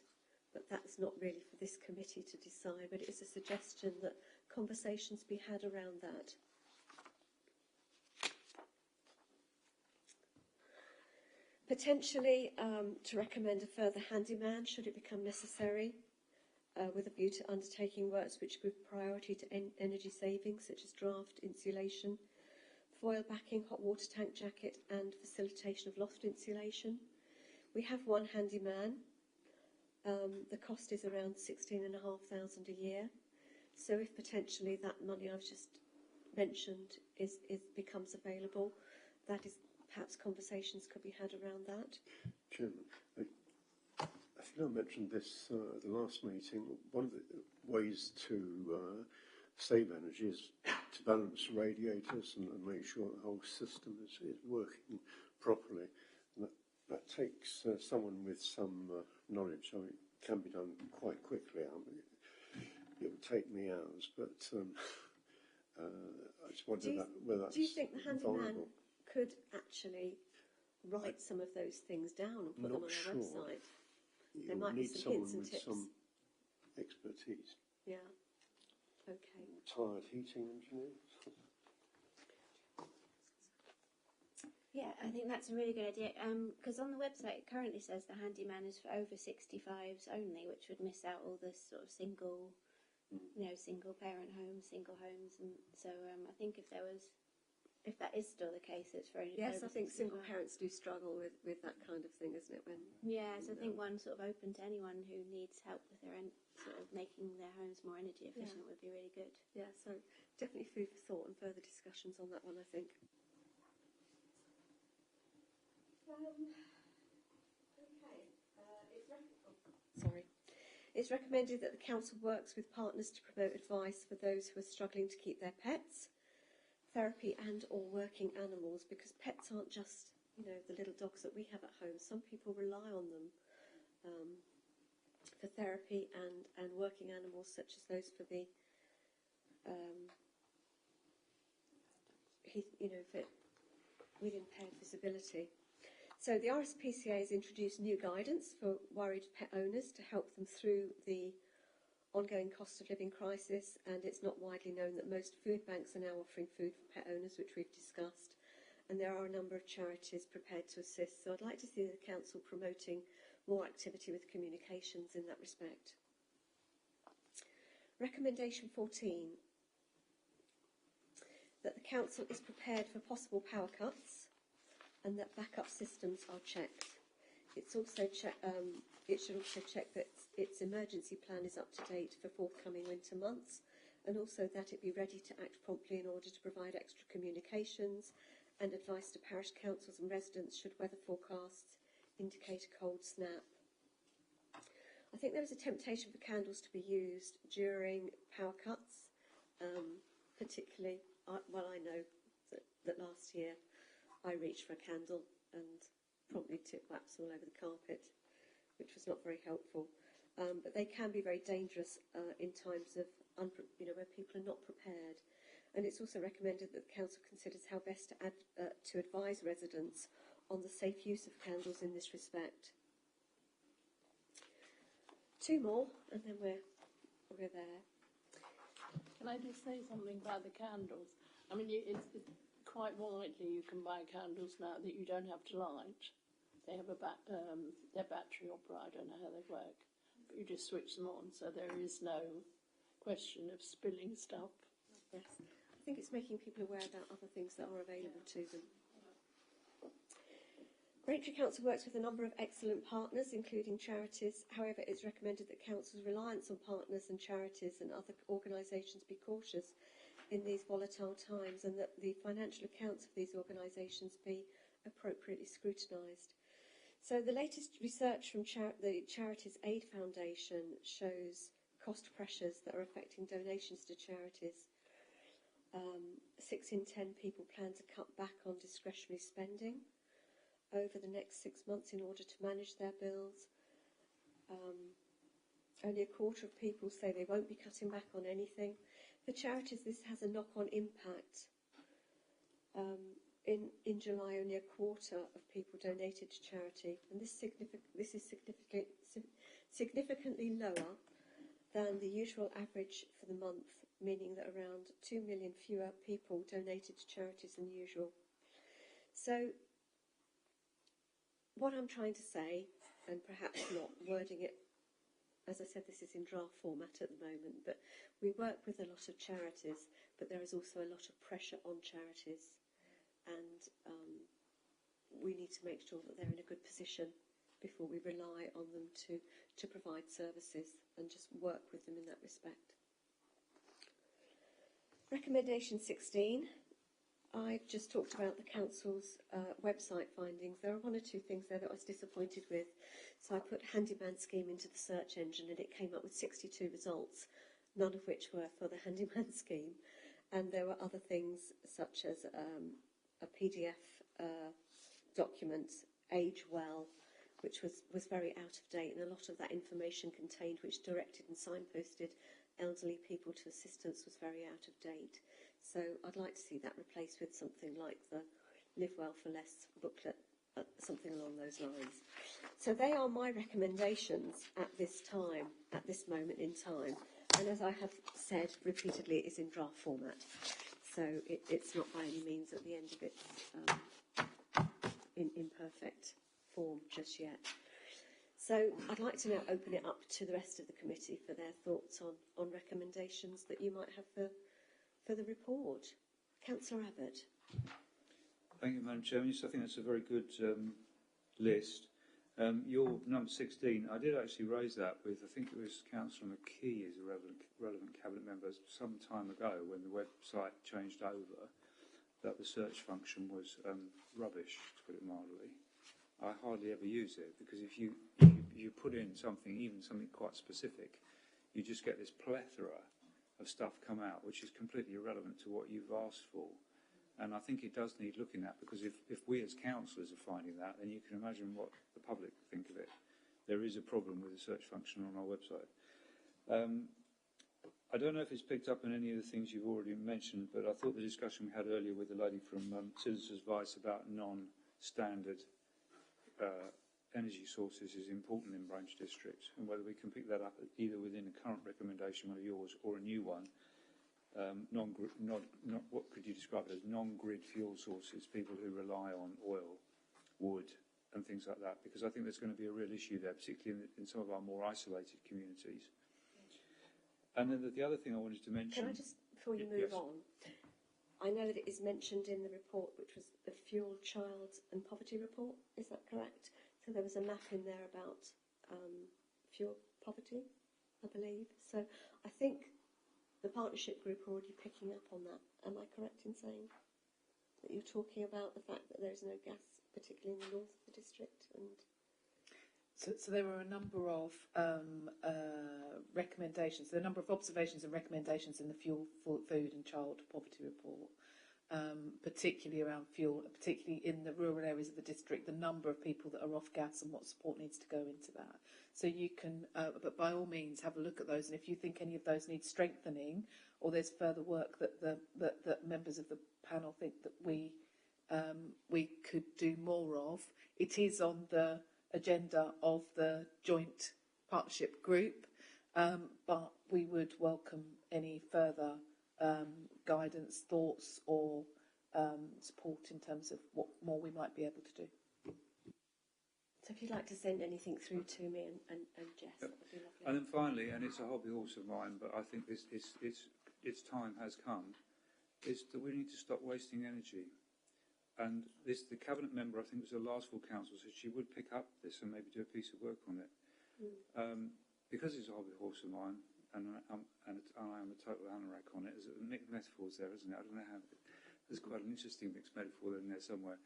but that's not really for this committee to decide, but it is a suggestion that conversations be had around that. Potentially to recommend a further handyman should it become necessary, with a view to undertaking works which give priority to energy savings, such as draft insulation, foil backing, hot water tank jacket and facilitation of loft insulation. We have one handyman. The cost is around £16,500 a year. So if potentially that money I've just mentioned becomes available, that is perhaps conversations could be had around that. Chairman, I think I mentioned this at the last meeting. One of the ways to save energy is to balance radiators and make sure the whole system is working properly. And that takes someone with some knowledge. I mean, it can be done quite quickly. I mean, it would take me hours, but I just wonder whether that's do you think the handyman viable. could actually write some of those things down and put them on our website? There might be some hints and tips. Some expertise. Yeah. Okay. Retired heating engineer. Yeah, I think that's a really good idea. Because on the website it currently says the handyman is for over 65s only, which would miss out all the sort of single parent homes, single homes, and so I think if that is still the case, it's for Yes, over I think 65. single parents do struggle with that kind of thing, isn't it? So I think one sort of open to anyone who needs help with their sort of making their homes more energy efficient would be really good. Yeah, so definitely food for thought and further discussions on that one, I think. It's recommended that the council works with partners to promote advice for those who are struggling to keep their pets, therapy and or working animals, because pets aren't just, the little dogs that we have at home. Some people rely on them for therapy and working animals, such as those for the with impaired visibility. So the RSPCA has introduced new guidance for worried pet owners to help them through the ongoing cost of living crisis, and it's not widely known that most food banks are now offering food for pet owners, which we've discussed, and there are a number of charities prepared to assist. So I'd like to see the council promoting more activity with communications in that respect. Recommendation 14, that the council is prepared for possible power cuts and that backup systems are checked. It's also it should also check that its emergency plan is up to date for forthcoming winter months, and also that it be ready to act promptly in order to provide extra communications and advice to parish councils and residents should weather forecasts indicate a cold snap. I think there was a temptation for candles to be used during power cuts, particularly, I know that last year I reached for a candle and promptly took wax all over the carpet, which was not very helpful. But they can be very dangerous in times of, where people are not prepared. And it's also recommended that the council considers how best to advise residents on the safe use of candles in this respect. Two more, and then we're there. Can I just say something about the candles? I mean, it's quite likely you can buy candles now that you don't have to light. They have they're battery operated. I don't know how they work, but you just switch them on, so there is no question of spilling stuff. Yes, I think it's making people aware about other things that are available to them. Braintree Council works with a number of excellent partners, including charities. However, it's recommended that council's reliance on partners and charities and other organisations be cautious in these volatile times, and that the financial accounts of these organisations be appropriately scrutinised. So the latest research from the Charities Aid Foundation shows cost pressures that are affecting donations to charities. 6 in 10 people plan to cut back on discretionary spending over the next 6 months in order to manage their bills. Only a quarter of people say they won't be cutting back on anything. For charities, this has a knock-on impact. In July, only a quarter of people donated to charity, and this is significantly lower than the usual average for the month, meaning that around 2 million fewer people donated to charities than usual. So, what I'm trying to say, and perhaps not wording it, as I said, this is in draft format at the moment, but we work with a lot of charities, but there is also a lot of pressure on charities, and we need to make sure that they're in a good position before we rely on them to provide services, and just work with them in that respect. Recommendation 16. I've just talked about the Council's website findings. There are one or two things there that I was disappointed with. So I put handyman scheme into the search engine and it came up with 62 results, none of which were for the handyman scheme. And there were other things such as a PDF document, Age Well, which was very out of date, and a lot of that information contained, which directed and signposted elderly people to assistance, was very out of date. So I'd like to see that replaced with something like the Live Well for Less booklet, something along those lines. So they are my recommendations at this time, at this moment in time. And as I have said repeatedly, it's in draft format. So it's not by any means at the end of its in perfect form just yet. So I'd like to now open it up to the rest of the committee for their thoughts on recommendations that you might have for the report. Councillor Abbott. Thank you, Madam Chairman. Yes, I think that's a very good list. Your number 16, I did actually raise that with, I think it was Councillor McKee as a relevant cabinet member some time ago when the website changed over, that the search function was rubbish, to put it mildly. I hardly ever use it because if you put in something, even something quite specific, you just get this plethora of stuff come out which is completely irrelevant to what you've asked for. And I think it does need looking at, because if we as councillors are finding that, then you can imagine what the public think of it. There is a problem with the search function on our website. I don't know if it's picked up on any of the things you've already mentioned, but I thought the discussion we had earlier with the lady from Citizens' Advice about non-standard energy sources is important in Branch District, and whether we can pick that up either within a current recommendation, one of yours, or a new one. What could you describe it as? Non-grid fuel sources, people who rely on oil, wood, and things like that, because I think there's going to be a real issue there, particularly in some of our more isolated communities. And then the other thing I wanted to mention... Can I just, before you move on, I know that it is mentioned in the report, which was the Fuel, Child and Poverty report, is that correct? So there was a map in there about fuel poverty, I believe. So I think the partnership group are already picking up on that. Am I correct in saying that you're talking about the fact that there is no gas, particularly in the north of the district? And So there were a number of recommendations, there are a number of observations and recommendations in the Fuel, Food and Child Poverty report, particularly around fuel, particularly in the rural areas of the district, the number of people that are off gas and what support needs to go into that. So you can, but by all means, have a look at those, and if you think any of those need strengthening, or there's further work that members of the panel think that we could do more of, it is on the agenda of the joint partnership group, but we would welcome any further guidance, thoughts, or support in terms of what more we might be able to do. so if you'd like to send anything through to me and Jess, that would be lovely. And then finally, and it's a hobby horse of mine, but I think its time has come, is that we need to stop wasting energy. And the cabinet member, I think it was the last full council, said she would pick up this and maybe do a piece of work on it. Because it's a hobby horse of mine, and I am a total anorak on it. There's mixed metaphors there, isn't it? I don't know how. There's quite an interesting mixed metaphor in there somewhere.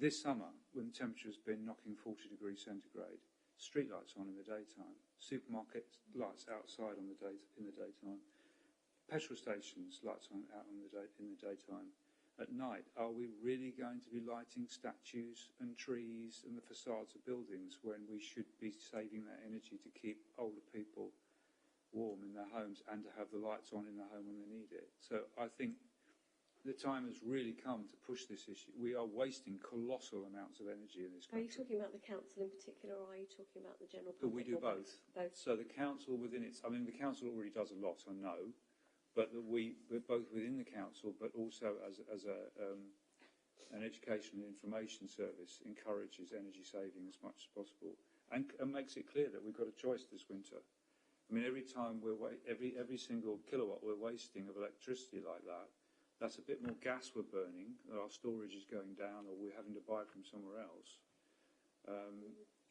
This summer, when the temperature has been knocking 40 degrees centigrade, street lights on in the daytime, supermarket lights outside in the daytime, petrol stations, lights on out on in the daytime. At night, are we really going to be lighting statues and trees and the facades of buildings when we should be saving that energy to keep older people warm in their homes and to have the lights on in their home when they need it? So I think the time has really come to push this issue. We are wasting colossal amounts of energy in this country. Are you talking about the council in particular, or are you talking about the general But public? we do both. Both. So the council within its, I mean, the council already does a lot, I know, but that we're both within the council, but also as an education and information service encourages energy saving as much as possible, and makes it clear that we've got a choice this winter. I mean, every time every single kilowatt we're wasting of electricity like that, that's a bit more gas we're burning, that our storage is going down, or we're having to buy from somewhere else.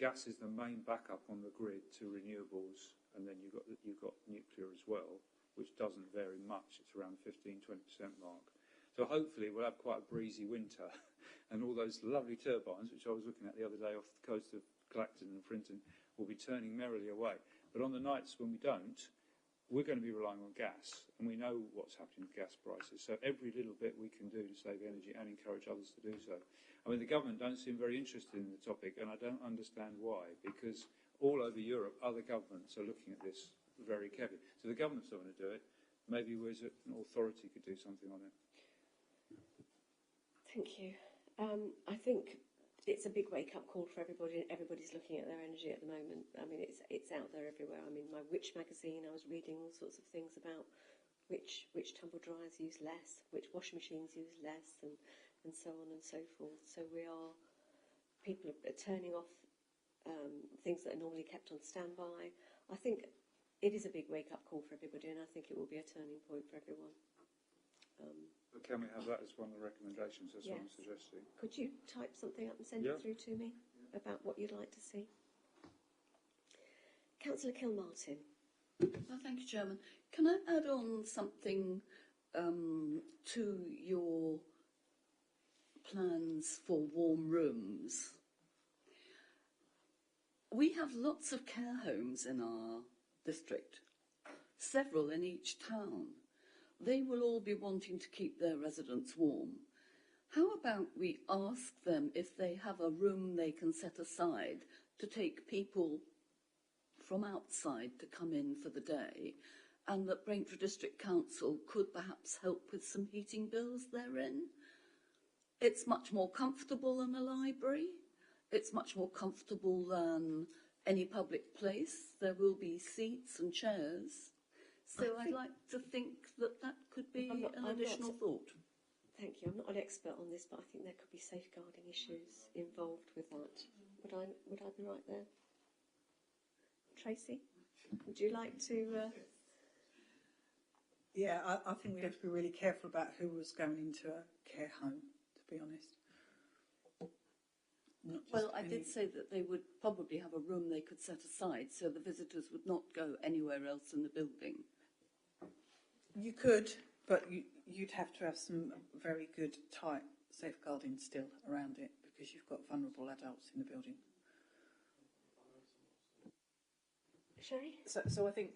Gas is the main backup on the grid to renewables, and then you've got nuclear as well, which doesn't vary much. It's around 15-20% mark. So hopefully we'll have quite a breezy winter, and all those lovely turbines, which I was looking at the other day off the coast of Clacton and Frinton, will be turning merrily away. But on the nights when we don't, we're going to be relying on gas, and we know what's happening with gas prices. So every little bit we can do to save energy and encourage others to do so. I mean, the government don't seem very interested in the topic, and I don't understand why, because all over Europe, other governments are looking at this very carefully. So the government's not going to do it. Maybe we as an authority could do something on it. Thank you. I think it's a big wake-up call for everybody. Everybody's looking at their energy at the moment. I mean, it's out there everywhere. I mean, my Which magazine, I was reading all sorts of things about which tumble dryers use less, which washing machines use less, and so on and so forth. So people are turning off things that are normally kept on standby. I think it is a big wake-up call for everybody, and I think it will be a turning point for everyone. But can we have that as one of the recommendations? That's yes. what I'm suggesting. Could you type something up and send it through to me about what you'd like to see? Councillor Kilmartin. Well, thank you, Chairman. Can I add on something to your plans for warm rooms? We have lots of care homes in our district, several in each town. They will all be wanting to keep their residents warm. How about we ask them if they have a room they can set aside to take people from outside to come in for the day, and that Braintree District Council could perhaps help with some heating bills therein? It's much more comfortable than a library. It's much more comfortable than any public place. There will be seats and chairs. So I'd like to think that could be an additional thought. Thank you. I'm not an expert on this, but I think there could be safeguarding issues involved with that. Would I be right there? Tracy, would you like to? Yeah, I think we have to be really careful about who was going into a care home, to be honest. Well, I did say that they would probably have a room they could set aside so the visitors would not go anywhere else in the building. You could, but you'd have to have some very good, tight safeguarding still around it, because you've got vulnerable adults in the building. Sherry? So I think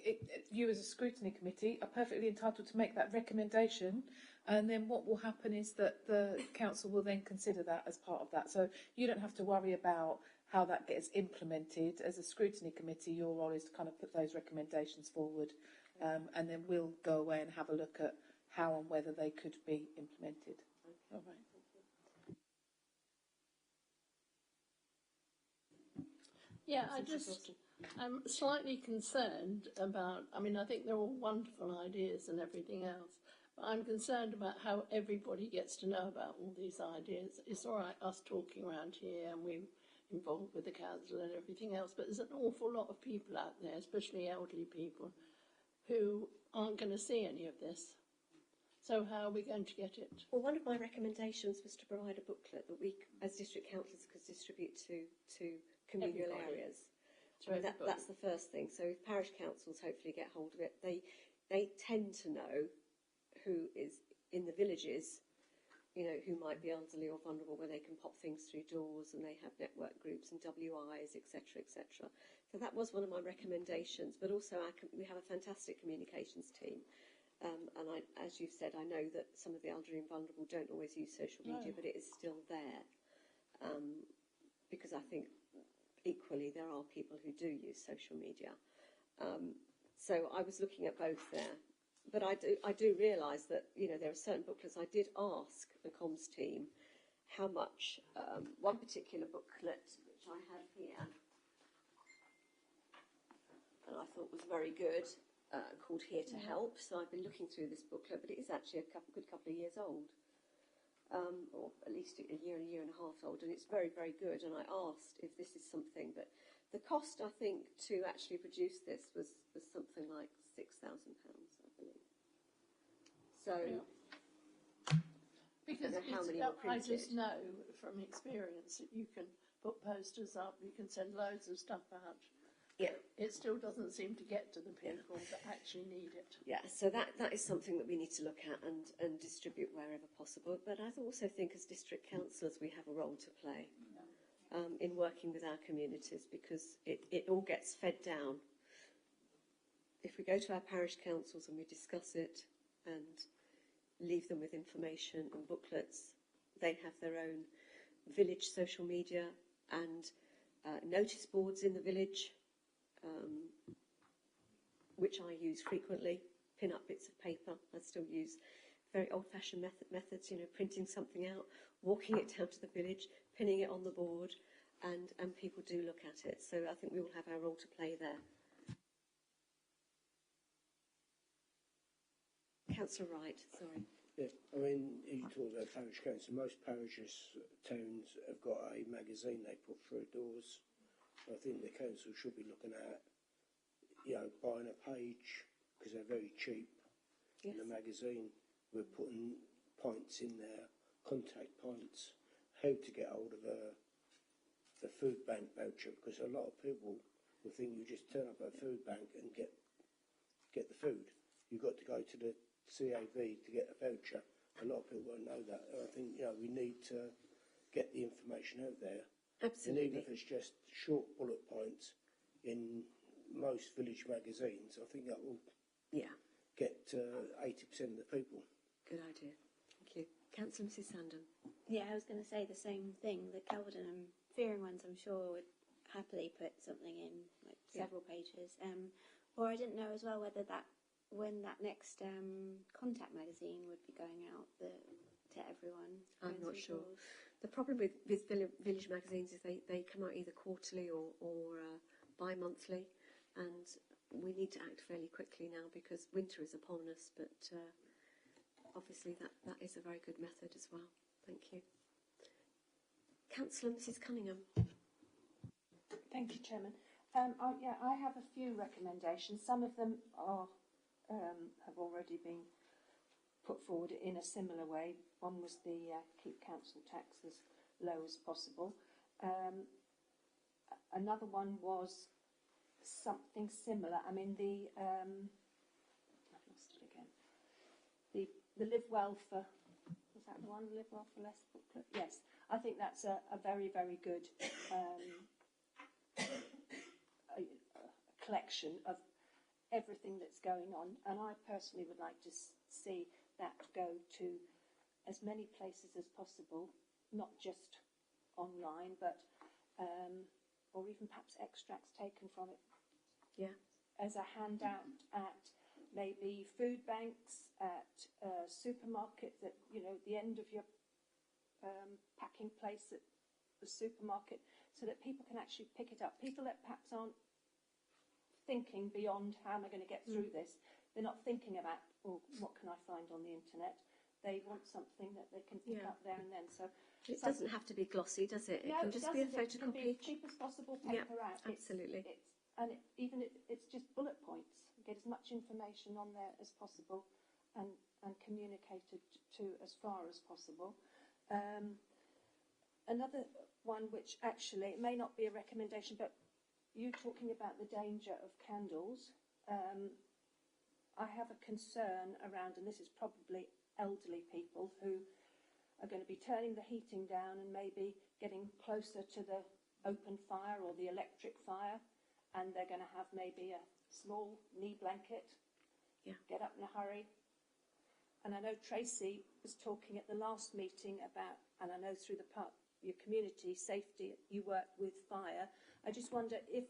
you as a scrutiny committee are perfectly entitled to make that recommendation, and then what will happen is that the council will then consider that as part of that. So you don't have to worry about how that gets implemented. As a scrutiny committee, your role is to kind of put those recommendations forward, and then we'll go away and have a look at how and whether they could be implemented. Okay. All right. Yeah, I'm slightly concerned about, I mean, I think they're all wonderful ideas and everything else, but I'm concerned about how everybody gets to know about all these ideas. It's all right us talking around here and we're involved with the council and everything else, but there's an awful lot of people out there, especially elderly people, who aren't going to see any of this. So how are we going to get it? Well, one of my recommendations was to provide a booklet that we, as district councillors, could distribute to communal areas. That's the first thing. So if parish councils hopefully get hold of it, they tend to know who is in the villages, you know, who might be elderly or vulnerable, where they can pop things through doors, and they have network groups and WIs, etc., etc. So that was one of my recommendations. But also we have a fantastic communications team, And as you've said, I know that some of the elderly and vulnerable don't always use social media, but it is still there. Because I think equally there are people who do use social media. So I was looking at both there. But I do realise that, there are certain booklets. I did ask the comms team how much one particular booklet, which I have here, and I thought was very good, called Here to Help. So I've been looking through this booklet, but it is actually a good couple of years old, or at least a year and a half old, and it's very, very good. And I asked if this is something that the cost, I think, to actually produce this was something like £6,000, I believe. So. Yeah. Because I just know from experience that you can put posters up, you can send loads of stuff out. Yeah. It still doesn't seem to get to the people that actually need it. Yeah, so that is something that we need to look at and distribute wherever possible. But I also think as district councillors we have a role to play in working with our communities, because it all gets fed down. If we go to our parish councils and we discuss it and leave them with information and booklets, they have their own village social media and notice boards in the village, which I use frequently, pin up bits of paper. I still use very old-fashioned methods, printing something out, walking it down to the village, pinning it on the board, and people do look at it. So I think we all have our role to play there. Councillor Wright, sorry. Yeah, I mean, you talk about parish council. Most parishes, towns have got a magazine they put through doors. I think the council should be looking at, buying a page, because they're very cheap. Yes. In the magazine, we're putting points in there, contact points, how to get hold of the food bank voucher, because a lot of people will think you just turn up at a food bank and get the food. You've got to go to the CAV to get a voucher. A lot of people won't know that. I think we need to get the information out there. Absolutely. And even if it's just short bullet points in most village magazines, I think that will get 80% of the people. Good idea. Thank you. Councillor Mrs Sandon. Yeah, I was going to say the same thing. The Kelvedon and Fearing ones, I'm sure, would happily put something in, like several pages. Or I didn't know as well whether when that next contact magazine would be going out to everyone. I'm not sure. The problem with village magazines is they come out either quarterly or bi-monthly, and we need to act fairly quickly now because winter is upon us, but obviously that is a very good method as well. Thank you. Councillor Mrs Cunningham. Thank you, Chairman. I have a few recommendations. Some of them have already been put forward in a similar way. One was the keep council tax as low as possible. Another one was something similar. I mean, I've lost it again. The Live Well for, was that the one? Live Well for Less booklet? Yes, I think that's a very, very good a collection of everything that's going on, and I personally would like to see that go to as many places as possible, not just online, but or even perhaps extracts taken from it. Yeah. As a handout at maybe food banks, at supermarkets, at the end of your packing place at the supermarket, so that people can actually pick it up. People that perhaps aren't thinking beyond how am I going to get through this. They're not thinking about, what can I find on the internet? They want something that they can pick up there and then. So it doesn't have to be glossy, does it? No, it can just be a photocopy. It can be as cheap as possible paper out. Absolutely. It's just bullet points. Get as much information on there as possible and communicated to as far as possible. Another one which actually, it may not be a recommendation, but you talking about the danger of candles, I have a concern around, and this is probably elderly people who are going to be turning the heating down and maybe getting closer to the open fire or the electric fire, and they're going to have maybe a small knee blanket, get up in a hurry, and I know Tracy was talking at the last meeting about, and I know through your community safety, you work with fire. I just wonder if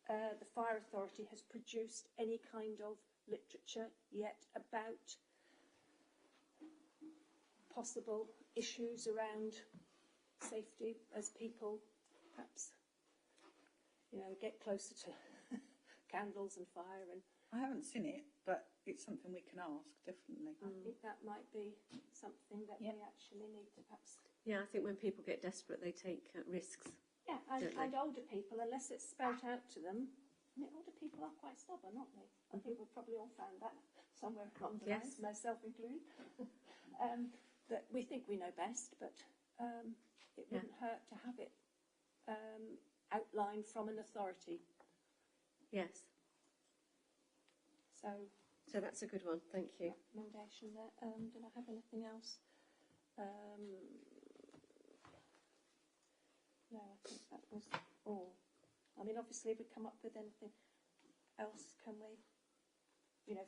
the Fire Authority has produced any kind of literature yet about possible issues around safety as people perhaps, get closer to candles and fire. And I haven't seen it, but it's something we can ask, definitely. I think that might be something that we actually need to perhaps... Yeah, I think when people get desperate, they take risks. Yeah, and older people, unless it's spelt out to them, older people are quite stubborn, aren't they? I think we've probably all found that somewhere along the lines, myself included. That we think we know best, but it wouldn't hurt to have it outlined from an authority. Yes. So that's a good one. Thank you. Recommendation there. Did I have anything else? No, I think that was all. I mean, obviously, if we come up with anything else, can we,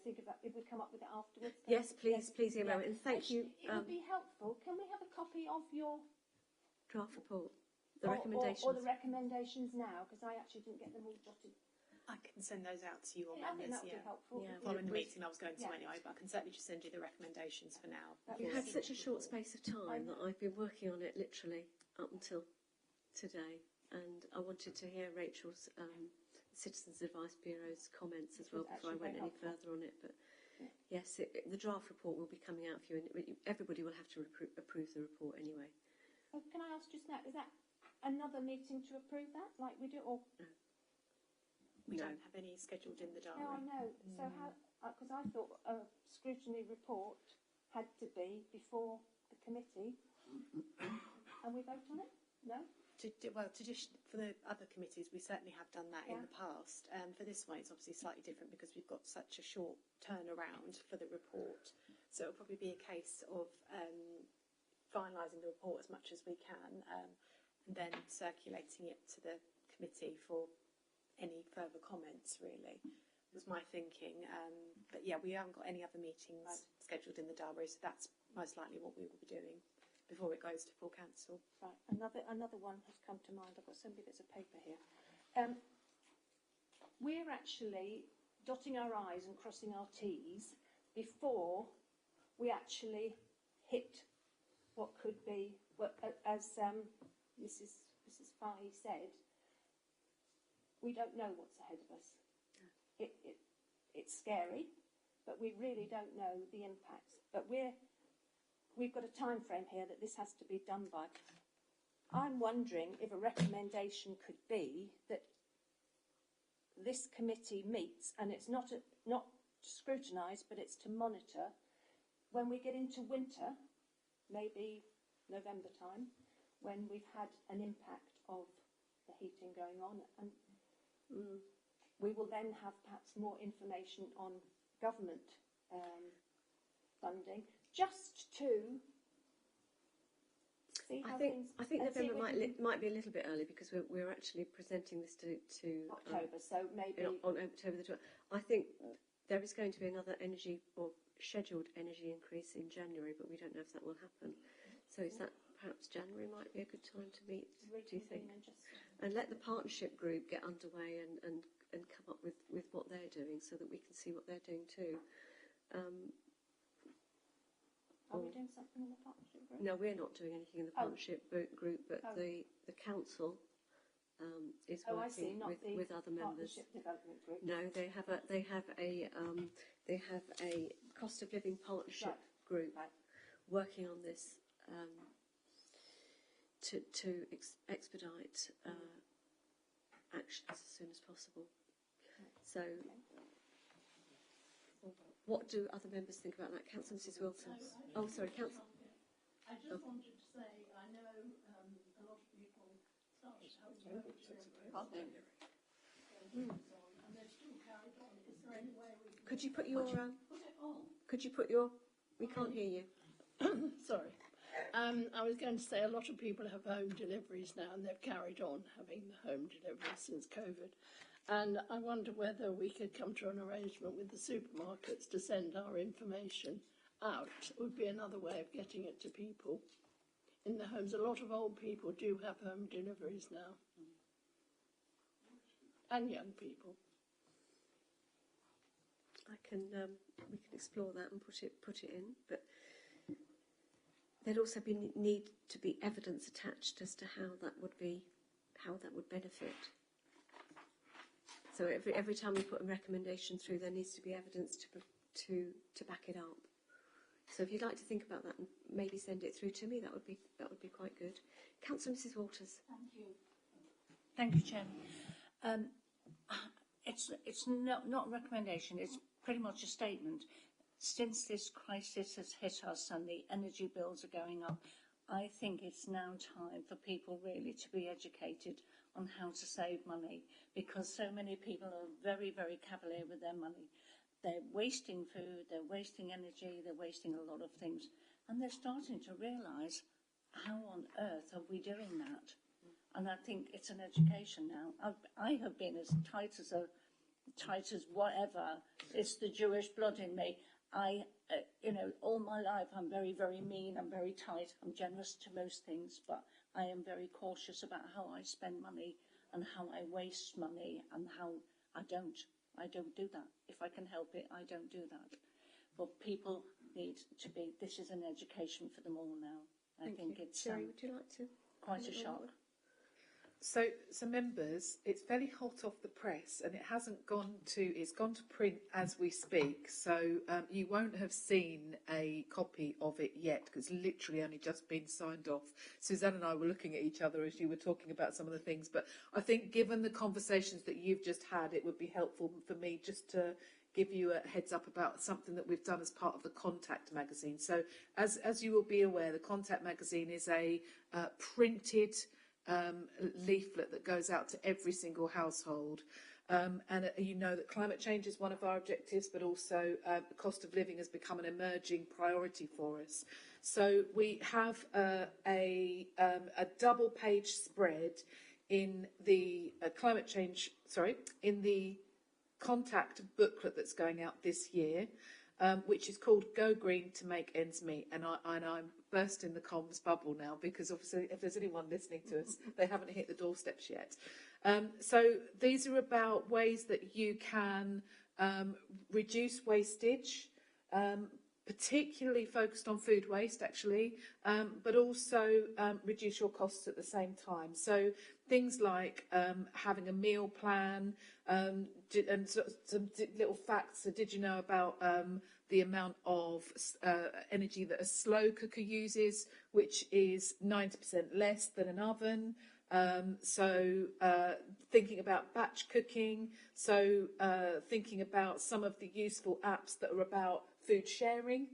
think about if we come up with it afterwards? Yes, please email it. And thank you. It would be helpful. Can we have a copy of your draft report, the recommendations, or the recommendations now? Because I actually didn't get them all jotted. I can send those out to you all I think members. that would be helpful. Yeah, Following the meeting I was going to anyway, but I can certainly just send you the recommendations for now. We've had such a short space of time that I've been working on it literally up until today, and I wanted to hear Rachel's Citizens Advice Bureau's comments as well before I went any further on it. But yes, the draft report will be coming out for you, and everybody will have to approve the report anyway. Oh, can I ask just now, is that another meeting to approve that, like we do, or? No. We don't have any scheduled in the diary. No, I know. So how? Because I thought a scrutiny report had to be before the committee, and we vote on it. No. For the other committees, we certainly have done that in the past. For this one, it's obviously slightly different because we've got such a short turnaround for the report. So it'll probably be a case of finalising the report as much as we can, and then circulating it to the committee for any further comments, really, was my thinking. But yeah, we haven't got any other meetings scheduled in the diary, so that's most likely what we will be doing before it goes to full council. Right, another one has come to mind. I've got so many bits of paper here. We're actually dotting our I's and crossing our T's before we actually hit what could be, as Mrs. Fahey said, we don't know what's ahead of us. It's scary, but we really don't know the impacts. But we've got a time frame here that this has to be done by. I'm wondering if a recommendation could be that this committee meets, and it's not to scrutinise, but it's to monitor when we get into winter, maybe November time, when we've had an impact of the heating going on, and we will then have perhaps more information on government funding, just to see how I think November might be a little bit early because we're actually presenting this to October, so maybe on October the 12th. I think there is going to be another energy or scheduled energy increase in January, but we don't know if that will happen. So is that perhaps January might be a good time to meet, do you think? And let the partnership group get underway and come up with what they're doing so that we can see what they're doing too. Are we doing something in the partnership group? No, we're not doing anything in the partnership group, but the council is working with other members. Partnership development group. No, they have a cost of living partnership group working on this to expedite actions as soon as possible. So, what do other members think about that? Councillor Mrs. Wilson. Oh, sorry, Councillor. I just wanted to say, I know a lot of people started having and they've still carried on. Is there any way we can Could you put your put it on? Could you put your? We can't hear you. Sorry. I was going to say a lot of people have home deliveries now, and they've carried on having the home deliveries since COVID. And I wonder whether we could come to an arrangement with the supermarkets to send our information out would be another way of getting it to people in the homes. A lot of old people do have home deliveries now, and young people. We can explore that and put it in, but there'd also need to be evidence attached as to how that would benefit. So every time we put a recommendation through, there needs to be evidence to back it up. So if you'd like to think about that and maybe send it through to me, that would be quite good. Councillor Mrs. Walters. Thank you. Thank you, Chairman. It's not a recommendation. It's pretty much a statement. Since this crisis has hit us and the energy bills are going up, I think it's now time for people really to be educated on how to save money, because so many people are very, very cavalier with their money. They're wasting food, they're wasting energy, they're wasting a lot of things, and they're starting to realise, how on earth are we doing that? And I think it's an education now. I have been as tight as whatever. It's the Jewish blood in me. All my life I'm very, very mean, I'm very tight, I'm generous to most things, but I am very cautious about how I spend money and how I waste money and how I don't do that. If I can help it, I don't do that. But people need to be, this is an education for them all now. I think it's Sherry, would you like to? Quite a shock. So members, it's fairly hot off the press, and it's gone to print as we speak. So you won't have seen a copy of it yet, because it's literally only just been signed off. Suzanne and I were looking at each other as you were talking about some of the things, but I think given the conversations that you've just had, it would be helpful for me just to give you a heads up about something that we've done as part of the Contact magazine. So as you will be aware, the Contact magazine is a printed leaflet that goes out to every single household. And you know that climate change is one of our objectives, but also the cost of living has become an emerging priority for us. So we have a double-page spread in the in the Contact booklet that's going out this year, which is called Go Green to Make Ends Meet. And I'm bursting the comms bubble now, because obviously if there's anyone listening to us, they haven't hit the doorsteps yet. So these are about ways that you can reduce wastage, particularly focused on food waste actually, but also reduce your costs at the same time. So things like having a meal plan, and some little facts. So did you know about the amount of energy that a slow cooker uses, which is 90% less than an oven? So thinking about batch cooking, so thinking about some of the useful apps that are about food sharing.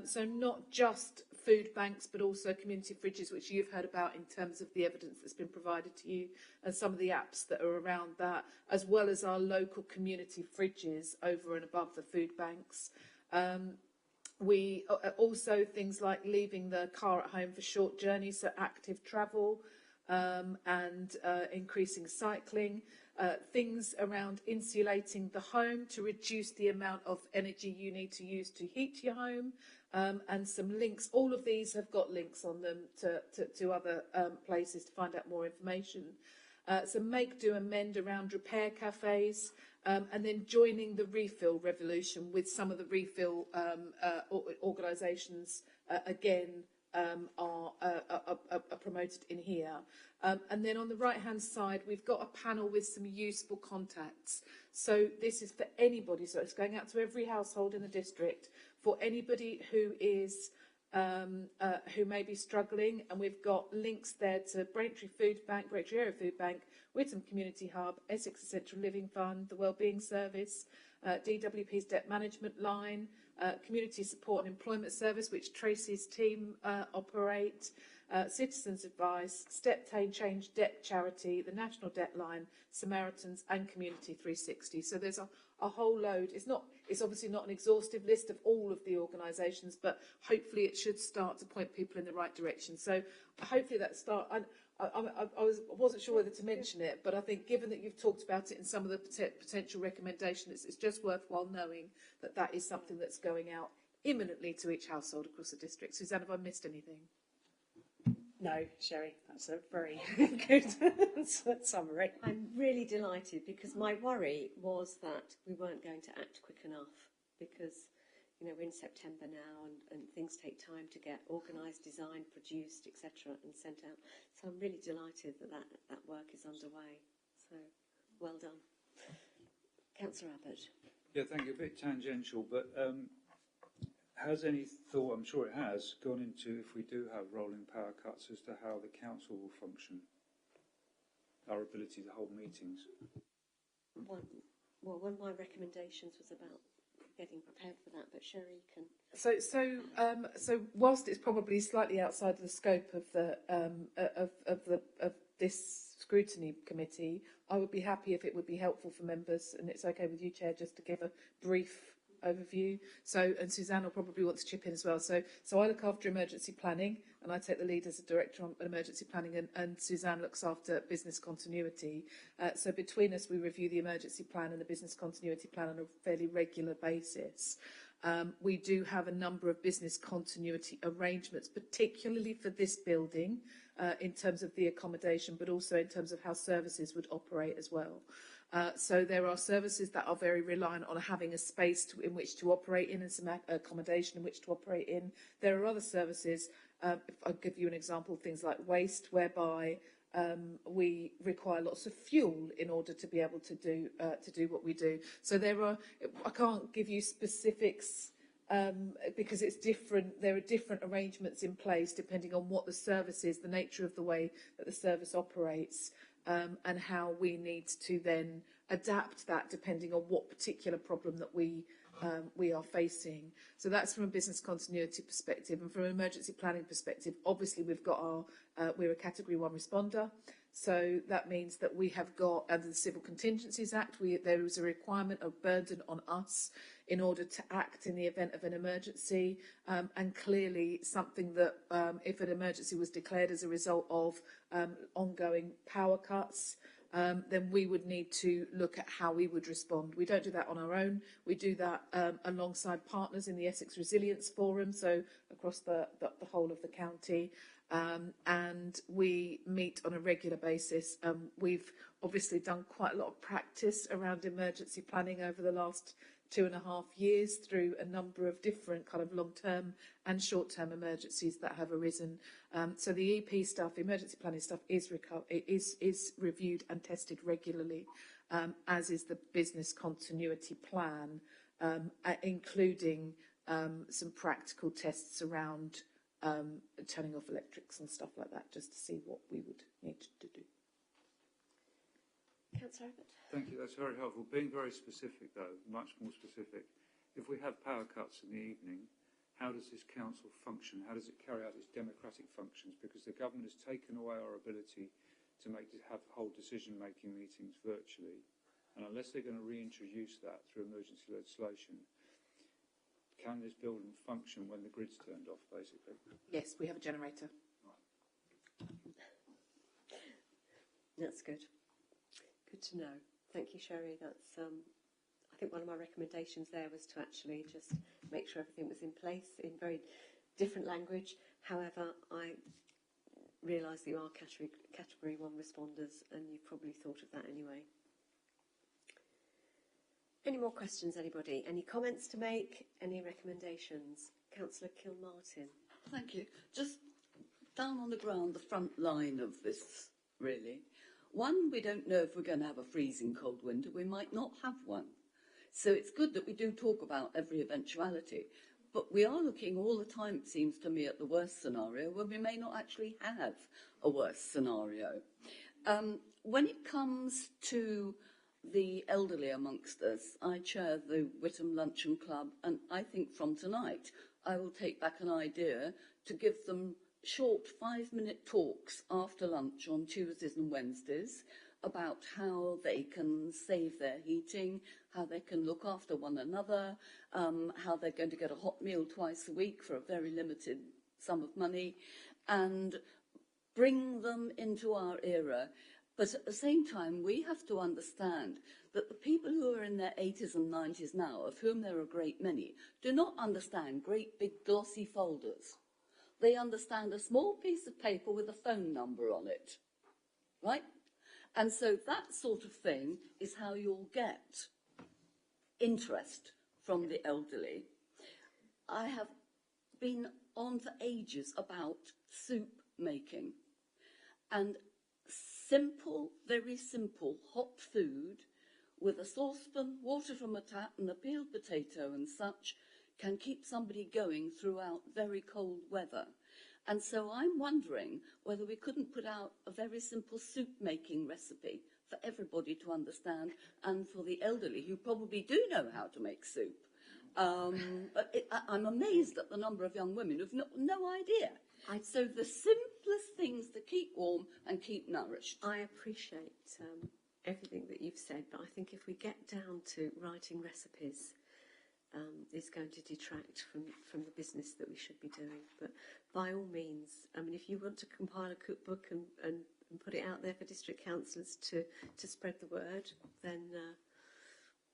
So not just food banks, but also community fridges, which you've heard about in terms of the evidence that's been provided to you, and some of the apps that are around that, as well as our local community fridges over and above the food banks. We also things like leaving the car at home for short journeys, so active travel, and increasing cycling. Things around insulating the home to reduce the amount of energy you need to use to heat your home, and some links. All of these have got links on them to other places to find out more information. So make, do, amend around repair cafes, and then joining the refill revolution with some of the refill organisations again are promoted in here. And then on the right-hand side, we've got a panel with some useful contacts. So this is for anybody. So it's going out to every household in the district, for anybody who is who may be struggling. And we've got links there to Braintree Food Bank, Braintree Area Food Bank, Whittam Community Hub, Essex Central Living Fund, the Wellbeing Service, DWP's Debt Management Line, Community Support and Employment Service, which Tracy's team operate, Citizens Advice, Step Change Debt Charity, the National Debt Line, Samaritans, and Community 360. So there's a whole load. It's obviously not an exhaustive list of all of the organisations, but hopefully it should start to point people in the right direction. So hopefully that start. I wasn't sure whether to mention it, but I think given that you've talked about it in some of the potential recommendations, it's just worthwhile knowing that that is something that's going out imminently to each household across the district. Suzanne, have I missed anything? No, Sherry, that's a very good summary. I'm really delighted because my worry was that we weren't going to act quick enough because, you know, we're in September now and things take time to get organised, designed, produced, etc. and sent out. So I'm really delighted that work is underway. So well done. Councillor Abbott. Yeah, thank you. A bit tangential, but has any thought, I'm sure it has, gone into, if we do have rolling power cuts, as to how the council will function? Our ability to hold meetings? One of my recommendations was about getting prepared for that, but Sherry can. So whilst it's probably slightly outside of the scope of the of this scrutiny committee, I would be happy if it would be helpful for members, and it's okay with you, Chair, just to give a brief overview. So, and Suzanne will probably want to chip in as well. So I look after emergency planning, and I take the lead as a director on emergency planning, and Suzanne looks after business continuity. So between us, we review the emergency plan and the business continuity plan on a fairly regular basis. We do have a number of business continuity arrangements, particularly for this building, in terms of the accommodation, but also in terms of how services would operate as well. So there are services that are very reliant on having a space in which to operate in and some accommodation in which to operate in. There are other services, if I'll give you an example, things like waste, whereby we require lots of fuel in order to be able to do what we do. So I can't give you specifics because it's different. There are different arrangements in place depending on what the service is, the nature of the way that the service operates, and how we need to then adapt that depending on what particular problem that we are facing. So that's from a business continuity perspective. And from an emergency planning perspective, obviously we've got we're a Category 1 responder. So that means that we have got, under the Civil Contingencies Act, there is a requirement of burden on us in order to act in the event of an emergency. And clearly something that, if an emergency was declared as a result of ongoing power cuts, then we would need to look at how we would respond. We don't do that on our own. We do that alongside partners in the Essex Resilience Forum, so across the whole of the county. And we meet on a regular basis. We've obviously done quite a lot of practice around emergency planning over the last 2.5 years through a number of different kind of long-term and short-term emergencies that have arisen. So the EP stuff, emergency planning stuff, is reviewed and tested regularly, as is the business continuity plan, including some practical tests around turning off electrics and stuff like that, just to see what we would need to do. Councillor Abbott. Thank you, that's very helpful. Being very specific though, much more specific, if we have power cuts in the evening, how does this council function? How does it carry out its democratic functions? Because the government has taken away our ability to hold decision-making meetings virtually, and unless they're going to reintroduce that through emergency legislation, can this building function when the grid's turned off, basically? Yes, we have a generator. That's good. Good to know. Thank you, Sherry. That's I think one of my recommendations there was to actually just make sure everything was in place in very different language. However, I realise that you are category 1 responders, and you've probably thought of that anyway. Any more questions, anybody? Any comments to make? Any recommendations? Councillor Kilmartin. Thank you. Just down on the ground, the front line of this, really. One, we don't know if we're going to have a freezing cold winter. We might not have one. So it's good that we do talk about every eventuality. But we are looking all the time, it seems to me, at the worst scenario, when we may not actually have a worst scenario. When it comes to the elderly amongst us, I chair the Whittam Luncheon Club, and I think from tonight I will take back an idea to give them short 5-minute talks after lunch on Tuesdays and Wednesdays about how they can save their heating, how they can look after one another, how they're going to get a hot meal twice a week for a very limited sum of money, and bring them into our era But at the same time, we have to understand that the people who are in their 80s and 90s now, of whom there are a great many, do not understand great big glossy folders. They understand a small piece of paper with a phone number on it, right? And so that sort of thing is how you'll get interest from the elderly. I have been on for ages about soup making, and simple, very simple hot food with a saucepan, water from a tap and a peeled potato and such can keep somebody going throughout very cold weather. And so I'm wondering whether we couldn't put out a very simple soup making recipe for everybody to understand, and for the elderly who probably do know how to make soup. I'm amazed at the number of young women who've no idea. So the simplest things to keep warm and keep nourished. I appreciate everything that you've said, but I think if we get down to writing recipes, it's going to detract from the business that we should be doing. But by all means, I mean, if you want to compile a cookbook and put it out there for district councillors to spread the word, then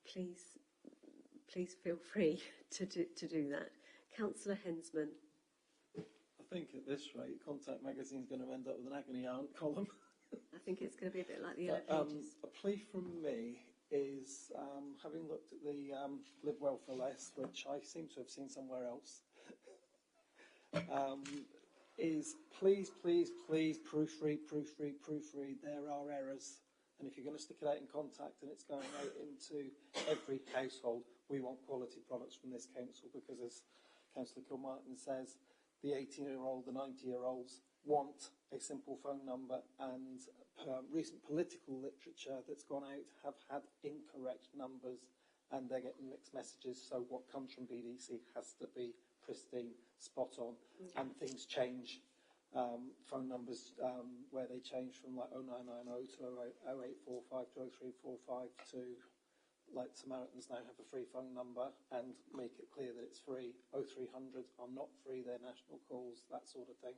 please feel free to do that. Councillor Hensman. I think at this rate, Contact Magazine's going to end up with an agony aunt column. I think it's going to be a bit like the Yellow Pages. A plea from me is, having looked at the Live Well for Less, which I seem to have seen somewhere else, is please proofread. There are errors. And if you're going to stick it out in Contact and it's going out into every household, we want quality products from this council, because as Councillor Kilmartin says, the 18-year-old, the 90-year-olds want a simple phone number, and recent political literature that's gone out have had incorrect numbers and they're getting mixed messages. So what comes from BDC has to be pristine, spot on, and things change. Phone numbers where they change from like 0990 to 0845 to 0345 to, like, Samaritans now have a free phone number and make it clear that it's free. 0300s are not free, they're national calls, that sort of thing.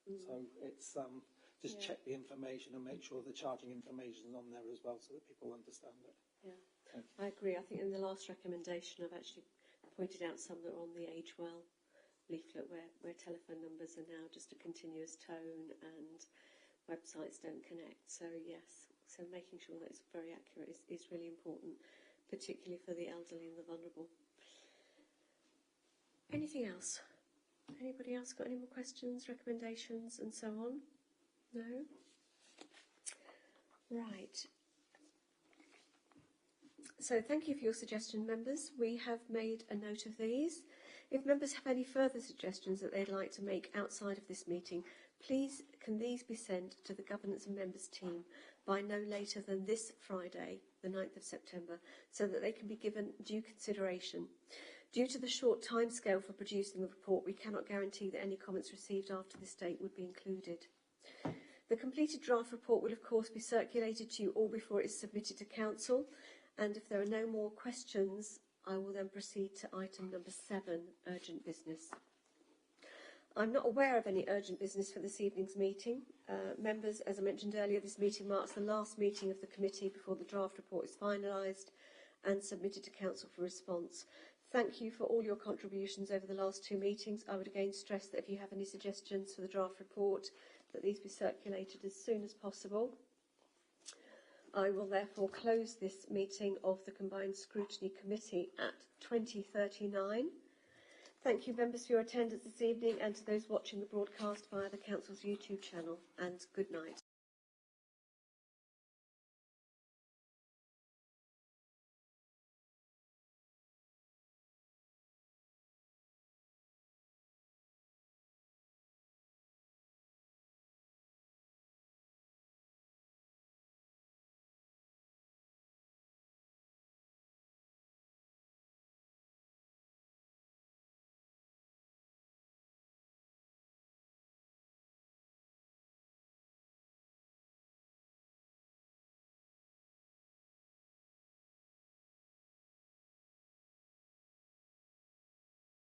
So it's just check the information and make sure the charging information is on there as well, so that people understand it. Yeah, I agree. I think in the last recommendation I've actually pointed out some that are on the Age Well leaflet where telephone numbers are now just a continuous tone and websites don't connect. So yes, so making sure that it's very accurate is really important, particularly for the elderly and the vulnerable. Anything else? Anybody else got any more questions, recommendations and so on? No? Right. So thank you for your suggestion, members. We have made a note of these. If members have any further suggestions that they'd like to make outside of this meeting, please can these be sent to the Governance and Members team by no later than this Friday, the 9th of September, so that they can be given due consideration. Due to the short timescale for producing the report, we cannot guarantee that any comments received after this date would be included. The completed draft report will of course be circulated to you all before it is submitted to Council, and if there are no more questions, I will then proceed to item number 7, urgent business. I'm not aware of any urgent business for this evening's meeting. Members, as I mentioned earlier, this meeting marks the last meeting of the committee before the draft report is finalised and submitted to Council for response. Thank you for all your contributions over the last 2 meetings. I would again stress that if you have any suggestions for the draft report, that these be circulated as soon as possible. I will therefore close this meeting of the Combined Scrutiny Committee at 20:39. Thank you, members, for your attendance this evening, and to those watching the broadcast via the Council's YouTube channel, and good night.